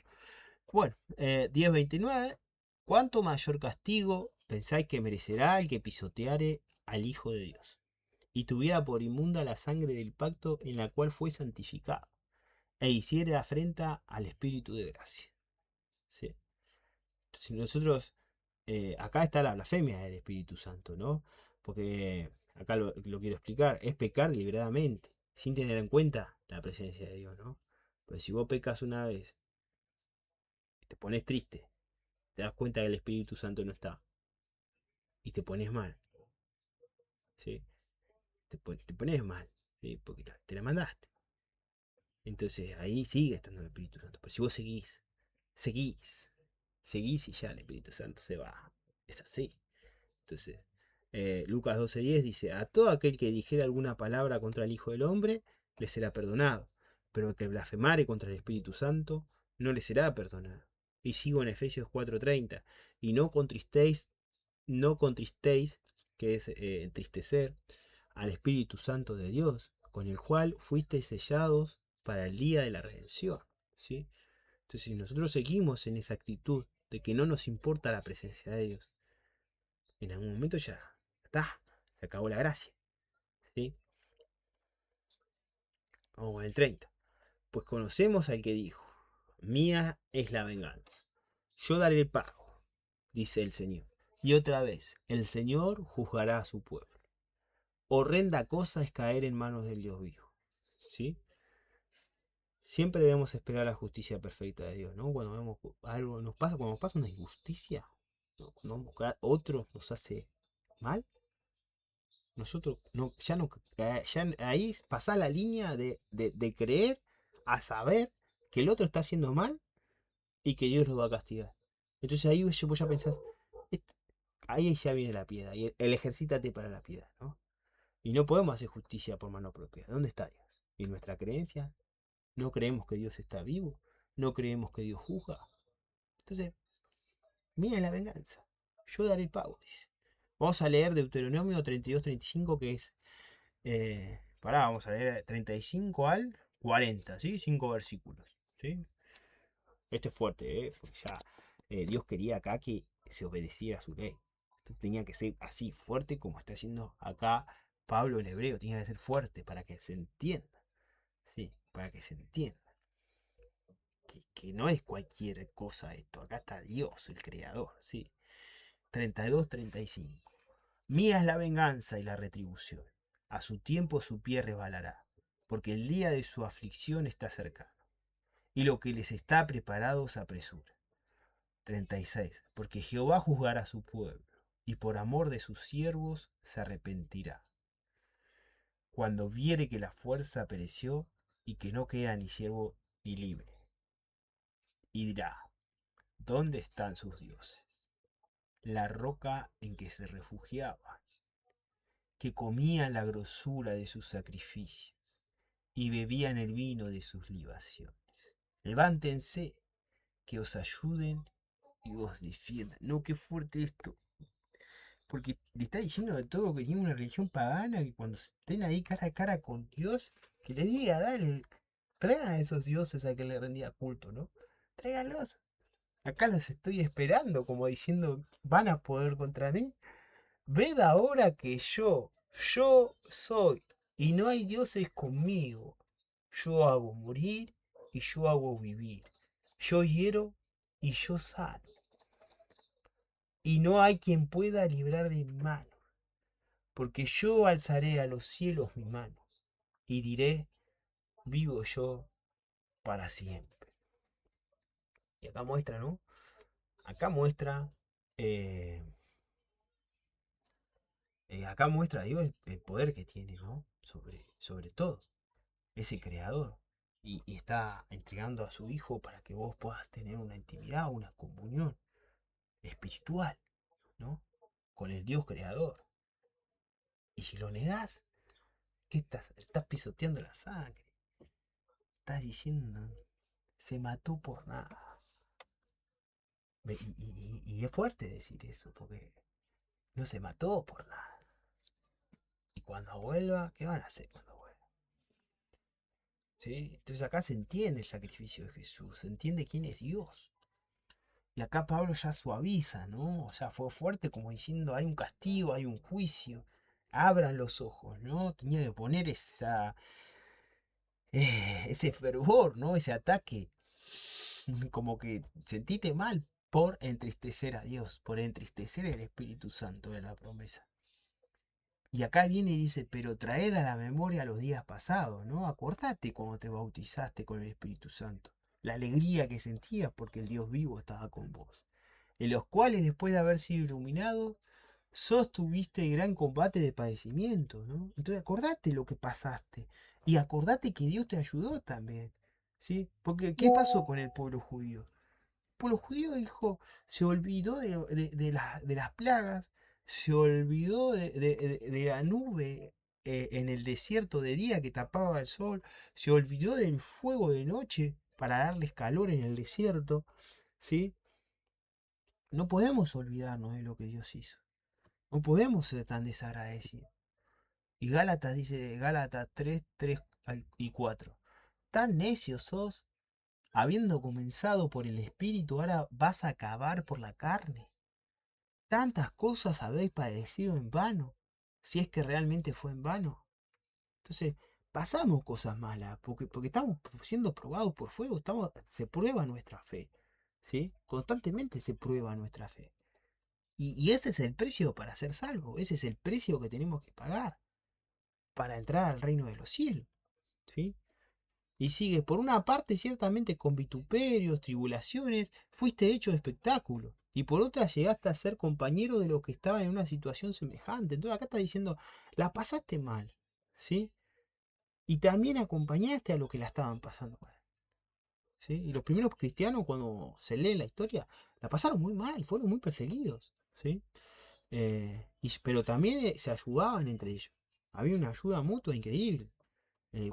Bueno, 10:29, ¿cuánto mayor castigo pensáis que merecerá el que pisoteare al Hijo de Dios y tuviera por inmunda la sangre del pacto en la cual fue santificado e hiciere afrenta al Espíritu de gracia? ¿Sí? Si nosotros, acá está la blasfemia del Espíritu Santo, ¿no? Porque acá lo quiero explicar, es pecar deliberadamente, sin tener en cuenta la presencia de Dios, ¿no? Pues si vos pecas una vez, te pones triste, te das cuenta que el Espíritu Santo no está, y te pones mal, ¿sí? Te pones mal, ¿sí? Porque te la mandaste. Entonces ahí sigue estando el Espíritu Santo. Pero si vos seguís, seguís y ya el Espíritu Santo se va. Es así. Entonces, Lucas 12:10 dice, a todo aquel que dijera alguna palabra contra el Hijo del Hombre, le será perdonado, pero el que blasfemare contra el Espíritu Santo, no le será perdonado. Y sigo en Efesios 4:30, y no contristéis, que es entristecer, al Espíritu Santo de Dios, con el cual fuisteis sellados para el día de la redención, ¿sí? Entonces, si nosotros seguimos en esa actitud de que no nos importa la presencia de Dios, en algún momento ya está, se acabó la gracia, ¿sí? Vamos con el 30. Pues conocemos al que dijo, mía es la venganza, yo daré el pago, dice el Señor. Y otra vez, el Señor juzgará a su pueblo. Horrenda cosa es caer en manos del Dios vivo, ¿sí? Siempre debemos esperar la justicia perfecta de Dios, ¿no? Cuando vemos algo nos pasa, cuando nos pasa una injusticia, ¿no? Cuando otro nos hace mal, nosotros no, ya ahí pasa la línea de creer a saber que el otro está haciendo mal y que Dios lo va a castigar. Entonces ahí vos ya pensás, ahí ya viene la piedad, y el ejercítate para la piedad, ¿no? Y no podemos hacer justicia por mano propia. ¿Dónde está Dios? ¿Y nuestra creencia? ¿No creemos que Dios está vivo? ¿No creemos que Dios juzga? Entonces, mira la venganza. Yo daré el pago, dice. Vamos a leer Deuteronomio 32-35, que es... vamos a leer 35 al 40, ¿sí? 5 versículos, ¿sí? Este es fuerte, porque ya Dios quería acá que se obedeciera a su ley. Esto tenía que ser así, fuerte como está haciendo acá Pablo el hebreo. Tenía que ser fuerte para que se entienda, ¿sí? Para que se entienda. Que no es cualquier cosa esto. Acá está Dios, el creador, ¿sí? 32-35. Mía es la venganza y la retribución. A su tiempo su pie resbalará, porque el día de su aflicción está cercano, y lo que les está preparado se apresura. 36. Porque Jehová juzgará a su pueblo, y por amor de sus siervos se arrepentirá. Cuando viere que la fuerza pereció, y que no queda ni siervo ni libre. Y dirá, ¿dónde están sus dioses? La roca en que se refugiaban, que comían la grosura de sus sacrificios, y bebían el vino de sus libaciones. Levántense, que os ayuden y os defiendan. No, qué fuerte esto. Porque le está diciendo de todo que tiene una religión pagana, que cuando estén ahí cara a cara con Dios, que le diga, dale, traigan a esos dioses a que le rendía culto, ¿no? Tráiganlos. Acá los estoy esperando, como diciendo, ¿van a poder contra mí? Ved ahora que yo soy, y no hay dioses conmigo. Yo hago morir y yo hago vivir. Yo hiero y yo sano. Y no hay quien pueda librar de mi mano. Porque yo alzaré a los cielos mi mano y diré, vivo yo para siempre. Y acá muestra, ¿no? Acá muestra, eh, acá muestra Dios el poder que tiene, ¿no? Sobre todo. Es el creador. Y está entregando a su hijo para que vos puedas tener una intimidad, una comunión espiritual, ¿no? Con el Dios creador. Y si lo negás, ¿qué estás? Estás pisoteando la sangre. Estás diciendo, se mató por nada. Y es fuerte decir eso, porque no se mató por nada. Y cuando vuelva, ¿qué van a hacer cuando vuelva? ¿Sí? Entonces acá se entiende el sacrificio de Jesús, se entiende quién es Dios. Y acá Pablo ya suaviza, ¿no? O sea, fue fuerte como diciendo, hay un castigo, hay un juicio. Abran los ojos, ¿no? Tenía que poner ese fervor, ¿no? Ese ataque. Como que sentite mal por entristecer a Dios, por entristecer el Espíritu Santo de la promesa. Y acá viene y dice, pero traed a la memoria los días pasados, ¿no? Acordate cuando te bautizaste con el Espíritu Santo. La alegría que sentías porque el Dios vivo estaba con vos. En los cuales después de haber sido iluminado, sostuviste gran combate de padecimiento, ¿no? Entonces acordate lo que pasaste y acordate que Dios te ayudó también, ¿sí? Porque ¿qué pasó con el pueblo judío? El pueblo judío, hijo, se olvidó de las plagas, se olvidó de la nube en el desierto de día que tapaba el sol, se olvidó del fuego de noche para darles calor en el desierto, ¿sí? No podemos olvidarnos de lo que Dios hizo. No podemos ser tan desagradecidos. Y Gálatas dice, Gálatas 3 y 4. Tan necios sos, habiendo comenzado por el Espíritu, ahora vas a acabar por la carne. Tantas cosas habéis padecido en vano, si es que realmente fue en vano. Entonces, pasamos cosas malas, porque estamos siendo probados por fuego, se prueba nuestra fe. ¿Sí? Constantemente se prueba nuestra fe. Y ese es el precio para ser salvo, ese es el precio que tenemos que pagar para entrar al reino de los cielos, ¿sí? Y sigue, por una parte, ciertamente con vituperios, tribulaciones, fuiste hecho de espectáculo, y por otra llegaste a ser compañero de los que estaban en una situación semejante. Entonces acá está diciendo, la pasaste mal, ¿sí? Y también acompañaste a los que la estaban pasando mal, ¿sí? Y los primeros cristianos, cuando se lee la historia, la pasaron muy mal, fueron muy perseguidos, ¿sí? Pero también se ayudaban entre ellos. Había una ayuda mutua increíble.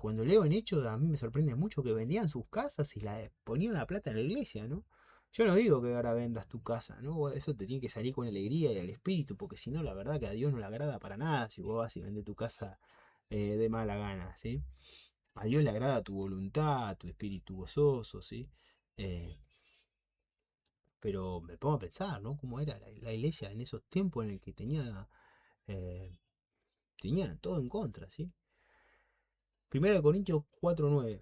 Cuando leo en Hechos, a mí me sorprende mucho que vendían sus casas y ponían la plata en la iglesia, ¿no? Yo no digo que ahora vendas tu casa, ¿no? Eso te tiene que salir con alegría y al espíritu, porque si no, la verdad que a Dios no le agrada para nada si vos vas y vendes tu casa de mala gana, ¿sí? A Dios le agrada tu voluntad, tu espíritu gozoso, ¿sí? Eh, pero me pongo a pensar, ¿no? Cómo era la iglesia en esos tiempos en el que eh, tenía todo en contra, ¿sí? 1 Corintios 4:9.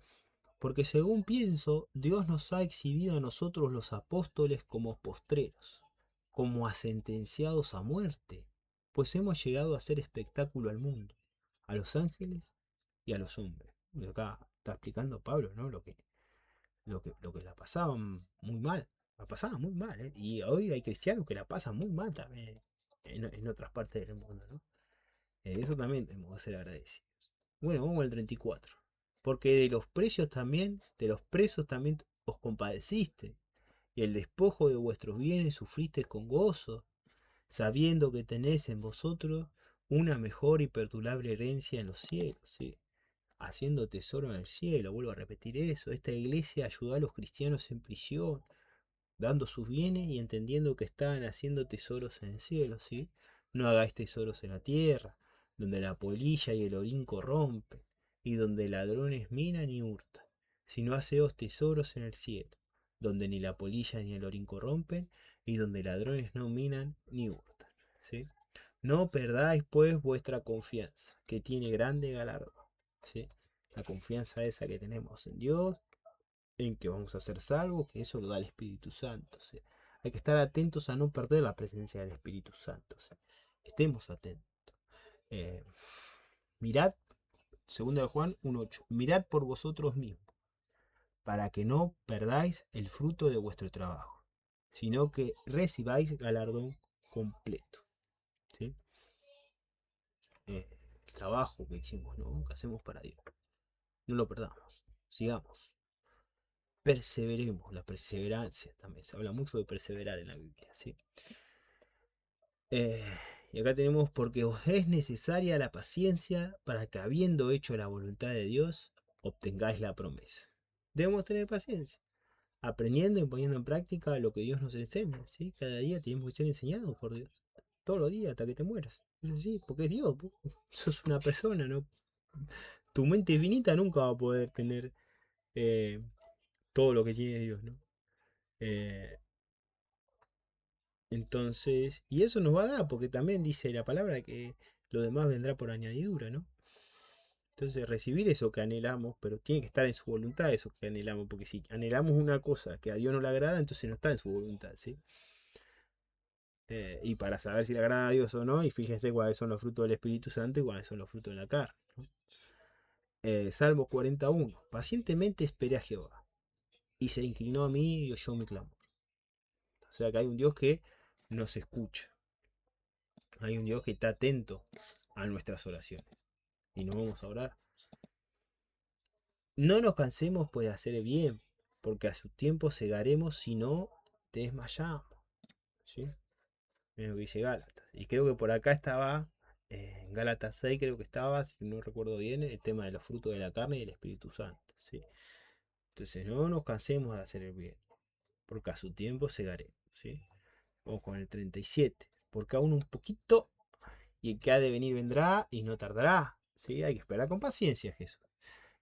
Porque según pienso, Dios nos ha exhibido a nosotros los apóstoles como postreros, como a sentenciados a muerte, pues hemos llegado a ser espectáculo al mundo, a los ángeles y a los hombres. Y acá está explicando Pablo, ¿no? Lo que la pasaban muy mal. La pasaban muy mal, ¿eh? Y hoy hay cristianos que la pasan muy mal también en otras partes del mundo, ¿no? Eso también tenemos que ser agradecidos. Bueno, vamos al 34. Porque de los presos también os compadeciste, y el despojo de vuestros bienes sufriste con gozo, sabiendo que tenéis en vosotros una mejor y perdurable herencia en los cielos, ¿sí? Haciendo tesoro en el cielo, vuelvo a repetir eso. Esta iglesia ayudó a los cristianos en prisión, dando sus bienes y entendiendo que estaban haciendo tesoros en el cielo, ¿sí? No hagáis tesoros en la tierra, donde la polilla y el orín corrompen, y donde ladrones minan y hurtan, sino haceos tesoros en el cielo, donde ni la polilla ni el orín corrompen, y donde ladrones no minan ni hurtan, ¿sí? No perdáis pues vuestra confianza, que tiene grande galardón, ¿sí? La confianza esa que tenemos en Dios, en que vamos a ser salvos, que eso lo da el Espíritu Santo. ¿Sí? Hay que estar atentos a no perder la presencia del Espíritu Santo. ¿Sí? Estemos atentos. Eh, mirad, 2 Juan 1:8, mirad por vosotros mismos, para que no perdáis el fruto de vuestro trabajo, sino que recibáis galardón completo. ¿Sí? El trabajo que hicimos, ¿no? Que hacemos para Dios. No lo perdamos. Sigamos. Perseveremos, la perseverancia también. Se habla mucho de perseverar en la Biblia, ¿sí? Eh, y acá tenemos, porque os es necesaria la paciencia para que habiendo hecho la voluntad de Dios, obtengáis la promesa. Debemos tener paciencia, aprendiendo y poniendo en práctica lo que Dios nos enseña, ¿sí? Cada día tenemos que ser enseñados por Dios, todos los días hasta que te mueras. Es así, porque es Dios, sos una persona, ¿no? Tu mente finita nunca va a poder tener eh, todo lo que tiene Dios, ¿no? Eh, Entonces, y eso nos va a dar, porque también dice la palabra que lo demás vendrá por añadidura, ¿no? Entonces, recibir eso que anhelamos, pero tiene que estar en su voluntad eso que anhelamos, porque si anhelamos una cosa que a Dios no le agrada, entonces no está en su voluntad, ¿sí? Y para saber si le agrada a Dios o no, y fíjense cuáles son los frutos del Espíritu Santo y cuáles son los frutos de la carne, ¿no? Salmos 41. Pacientemente esperé a Jehová, y se inclinó a mí y oyó mi clamor. O sea que hay un Dios que nos escucha. Hay un Dios que está atento a nuestras oraciones. Y no vamos a orar. No nos cansemos pues de hacer el bien, porque a su tiempo segaremos si no desmayamos. ¿Sí? Es lo que dice Gálatas. Y creo que por acá estaba, en Gálatas 6 creo que estaba, si no recuerdo bien, el tema de los frutos de la carne y el Espíritu Santo. ¿Sí? Entonces no nos cansemos de hacer el bien, porque a su tiempo segaremos. ¿Sí? Vamos con el 37. Porque aún un poquito, y el que ha de venir vendrá y no tardará. ¿Sí? Hay que esperar con paciencia, Jesús.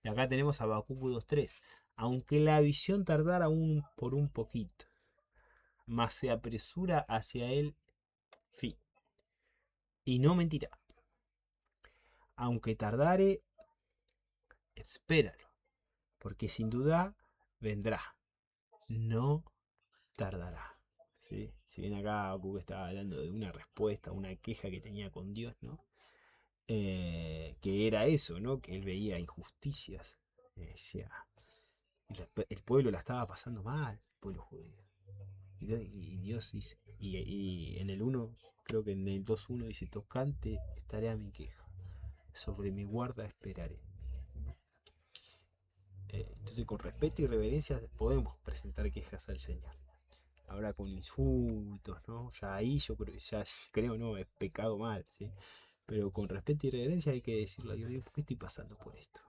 Y acá tenemos a Habacuc 2:3. Aunque la visión tardara aún por un poquito, mas se apresura hacia el fin. Y no mentirá. Aunque tardare, espéralo, porque sin duda vendrá. No tardará. ¿Sí? Si bien acá Habacuc estaba hablando de una respuesta, una queja que tenía con Dios, ¿no? Que era eso, ¿no? Que él veía injusticias. Decía, el pueblo la estaba pasando mal, el pueblo judío. Y Dios dice, y en el 1, creo que en el 2:1 dice, tocante estaré a mi queja, sobre mi guarda esperaré. Entonces con respeto y reverencia podemos presentar quejas al Señor. Ahora con insultos, ¿no? Ya ahí yo creo que ya creo no, es pecado mal, ¿sí? Pero con respeto y reverencia hay que decirle a Dios, Dios, ¿por qué estoy pasando por esto?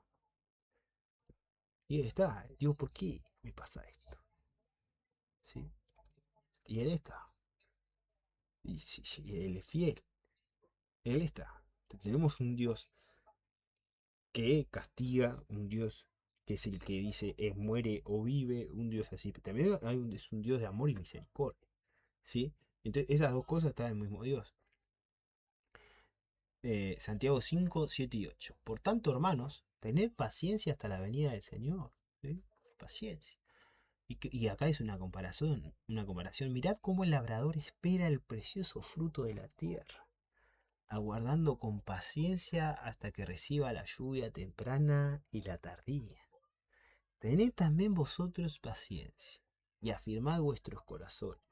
Y él está, Dios, ¿por qué me pasa esto? ¿Sí? Y él está. Y él es fiel. Él está. Tenemos un Dios que castiga, un Dios que es el que dice es muere o vive, un Dios así. Pero también es un Dios de amor y misericordia. ¿Sí? Entonces esas dos cosas están en el mismo Dios. Santiago 5, 7 y 8. Por tanto, hermanos, tened paciencia hasta la venida del Señor. ¿Sí? Paciencia. Y acá es una comparación, una comparación. Mirad cómo el labrador espera el precioso fruto de la tierra, aguardando con paciencia hasta que reciba la lluvia temprana y la tardía. Tened también vosotros paciencia y afirmad vuestros corazones,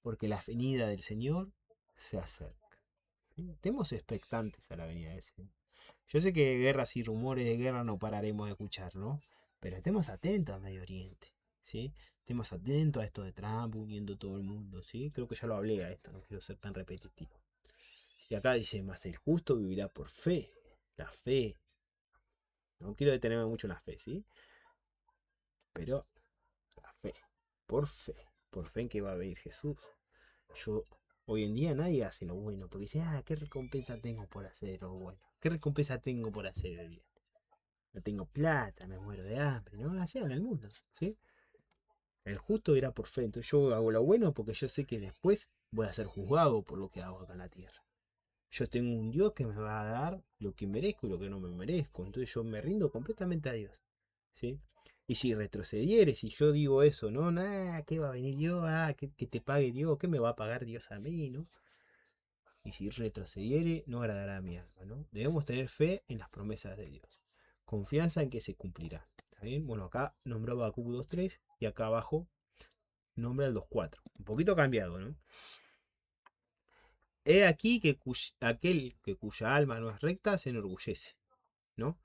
porque la venida del Señor se acerca. ¿Sí? Estemos expectantes a la venida del Señor. Yo sé que guerras y rumores de guerra no pararemos de escuchar, ¿no? Pero estemos atentos al Medio Oriente, ¿sí? Estemos atentos a esto de Trump uniendo todo el mundo, ¿sí? Creo que ya lo hablé a esto, no quiero ser tan repetitivo. Y acá dice, más el justo vivirá por fe. La fe. No quiero detenerme mucho en la fe, ¿sí? Pero la fe. Por fe. Por fe en que va a venir Jesús. Yo, hoy en día nadie hace lo bueno, porque dice, ¿qué recompensa tengo por hacer lo bueno? ¿Qué recompensa tengo por hacer el bien? No tengo plata, me muero de hambre, ¿no? Así habla el mundo, ¿sí? El justo irá por fe. Entonces yo hago lo bueno porque yo sé que después voy a ser juzgado por lo que hago acá en la tierra. Yo tengo un Dios que me va a dar lo que merezco y lo que no me merezco. Entonces yo me rindo completamente a Dios, ¿sí? Y si retrocediere, si yo digo eso, no, nada, ¿qué va a venir Dios? Que te pague Dios, ¿qué me va a pagar Dios a mí, no? Y si retrocediere, no agradará a mi alma, ¿no? Debemos tener fe en las promesas de Dios. Confianza en que se cumplirá. ¿Está bien? Bueno, acá nombró Habacuc 2.3 y acá abajo nombra el 2.4. Un poquito cambiado, ¿no? He aquí que aquel que cuya alma no es recta se enorgullece, ¿no?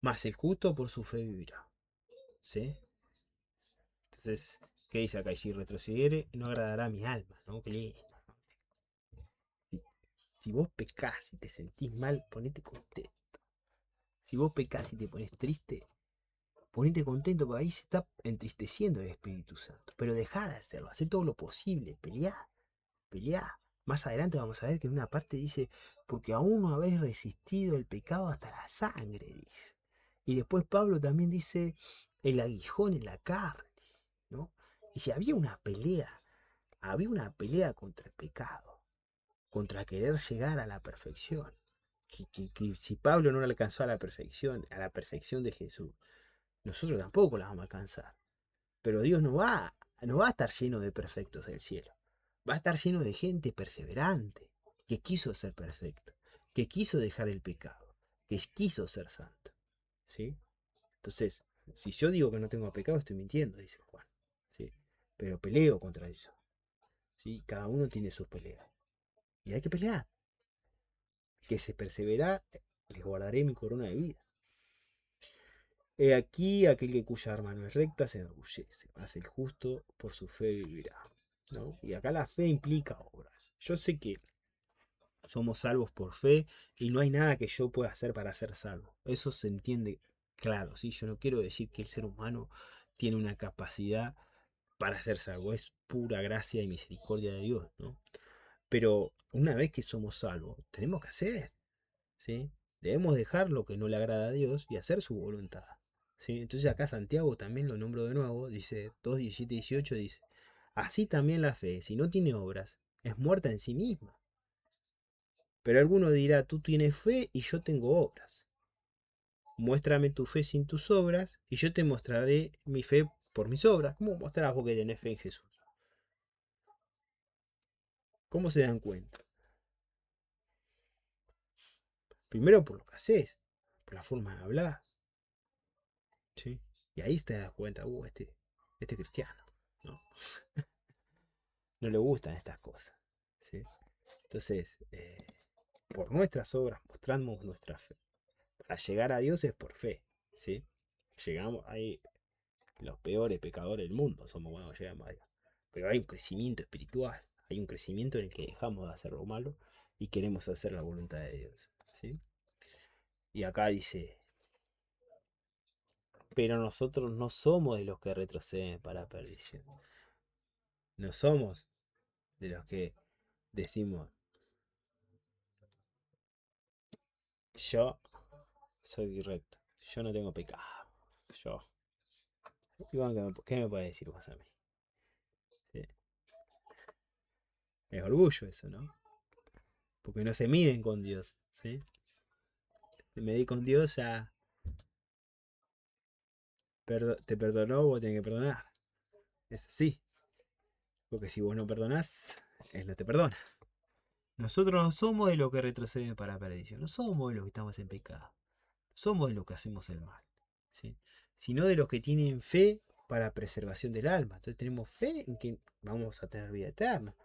Mas el justo por su fe vivirá, ¿sí? Entonces, ¿qué dice acá? Y si retrocediere, no agradará a mi alma, ¿no? Qué lindo. Si vos pecás y te sentís mal, ponete contento. Si vos pecás y te pones triste, ponete contento porque ahí se está entristeciendo el Espíritu Santo. Pero dejá de hacerlo, hacé todo lo posible, peleá, peleá. Más adelante vamos a ver que en una parte dice, porque aún no habéis resistido el pecado hasta la sangre, dice. Y después Pablo también dice, el aguijón en la carne, ¿no? Y si había una pelea contra el pecado, contra querer llegar a la perfección. Que si Pablo no alcanzó a la perfección de Jesús, nosotros tampoco la vamos a alcanzar. Pero Dios no va a estar lleno de perfectos del cielo. Va a estar lleno de gente perseverante, que quiso ser perfecto, que quiso dejar el pecado, que quiso ser santo. ¿Sí? Entonces, si yo digo que no tengo pecado, estoy mintiendo, dice Juan. ¿Sí? Pero peleo contra eso. ¿Sí? Cada uno tiene sus peleas. Y hay que pelear. El que se persevera, les guardaré mi corona de vida. He aquí aquel que cuya arma no es recta se enorgullece, mas el justo por su fe vivirá, ¿no? Y acá la fe implica obras. Yo sé que somos salvos por fe y no hay nada que yo pueda hacer para ser salvo. Eso se entiende claro, ¿sí? Yo no quiero decir que el ser humano tiene una capacidad para ser salvo. Es pura gracia y misericordia de Dios, ¿no? Pero una vez que somos salvos, tenemos que hacer, ¿sí? Debemos dejar lo que no le agrada a Dios y hacer su voluntad, ¿sí? Entonces acá Santiago también lo nombro de nuevo, dice 2, 17, 18, dice, así también la fe, si no tiene obras, es muerta en sí misma. Pero alguno dirá, tú tienes fe y yo tengo obras. Muéstrame tu fe sin tus obras y yo te mostraré mi fe por mis obras. ¿Cómo mostrarás vos que tenés fe en Jesús? ¿Cómo se dan cuenta? Primero por lo que haces, por la forma de hablar, ¿sí? Y ahí te das cuenta, este cristiano, ¿no? No le gustan estas cosas, ¿sí? Entonces, por nuestras obras mostramos nuestra fe. Para llegar a Dios es por fe, ¿sí? Llegamos ahí, los peores pecadores del mundo somos cuando llegamos a Dios. Pero hay un crecimiento espiritual, Hay un crecimiento en el que dejamos de hacer lo malo y queremos hacer la voluntad de Dios. ¿Sí? Y acá dice, pero nosotros no somos de los que retroceden para perdición. No somos de los que decimos, yo soy recto, yo no tengo pecado, yo. Iván, ¿qué me puede decir vos a mí? ¿Sí? Es orgullo eso, ¿no? Porque no se miden con Dios, ¿sí? Si me di con Dios, ya te perdonó, vos tenés que perdonar. Es así. Porque si vos no perdonás, Él no te perdona. Nosotros no somos de los que retroceden para perdición, no somos de los que estamos en pecado, no somos de los que hacemos el mal, ¿sí? Sino de los que tienen fe para preservación del alma. Entonces tenemos fe en que vamos a tener vida eterna,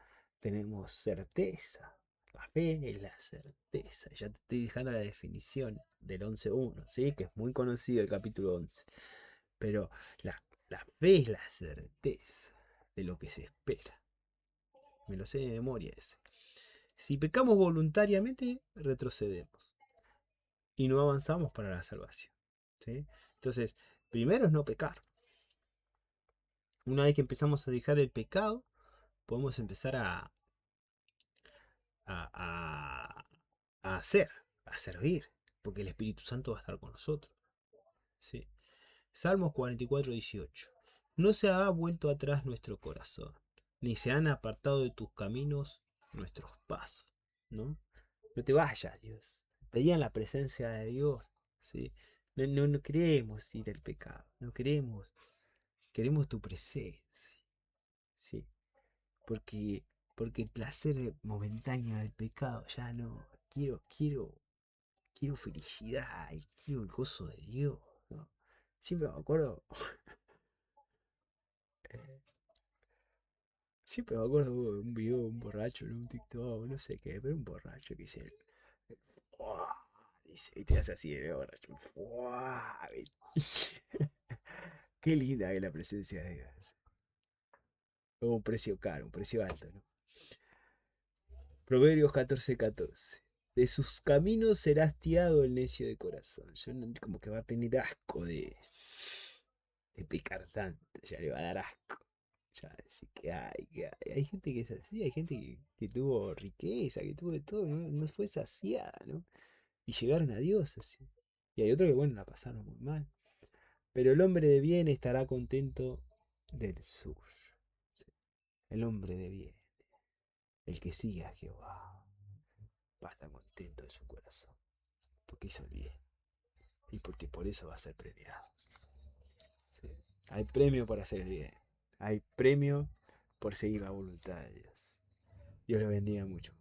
tenemos certeza. La fe es la certeza. Ya te estoy dejando la definición del 11.1, ¿sí? Que es muy conocido el capítulo 11. Pero la fe es la certeza de lo que se espera. Me lo sé de memoria ese. Si pecamos voluntariamente, retrocedemos y no avanzamos para la salvación, ¿sí? Entonces, primero es no pecar. Una vez que empezamos a dejar el pecado, podemos empezar a, a hacer, a servir, porque el Espíritu Santo va a estar con nosotros, ¿sí? Salmos 44:18. No se ha vuelto atrás nuestro corazón, ni se han apartado de tus caminos nuestros pasos, ¿no? No te vayas, Dios. Pedían la presencia de Dios, ¿sí? No queremos ir al pecado, no queremos, queremos tu presencia, ¿sí? Porque, porque el placer momentáneo del pecado ya no. Quiero felicidad y quiero el gozo de Dios, ¿no? Siempre me acuerdo, eh, siempre me acuerdo de un video de un borracho, ¿no? Un TikTok, no sé qué, pero un borracho que dice, ¡fua! Dice, y te hace así, el borracho, ¡fua! Qué linda es la presencia de Dios. Un precio caro, un precio alto, ¿no? Proverbios 14:14. De sus caminos será hastiado el necio de corazón. Como que va a tener asco de pecar tanto. Ya le va a dar asco. Ya decir hay gente que es así, hay gente que tuvo riqueza, que tuvo de todo, no fue saciada, ¿no? Y llegaron a Dios así. Y hay otros que, bueno, la pasaron muy mal. Pero el hombre de bien estará contento del sur. Sí. El hombre de bien, el que sigue a Jehová, va a estar contento de su corazón, porque hizo el bien y porque por eso va a ser premiado. ¿Sí? Hay premio por hacer el bien, hay premio por seguir la voluntad de Dios. Dios le bendiga mucho.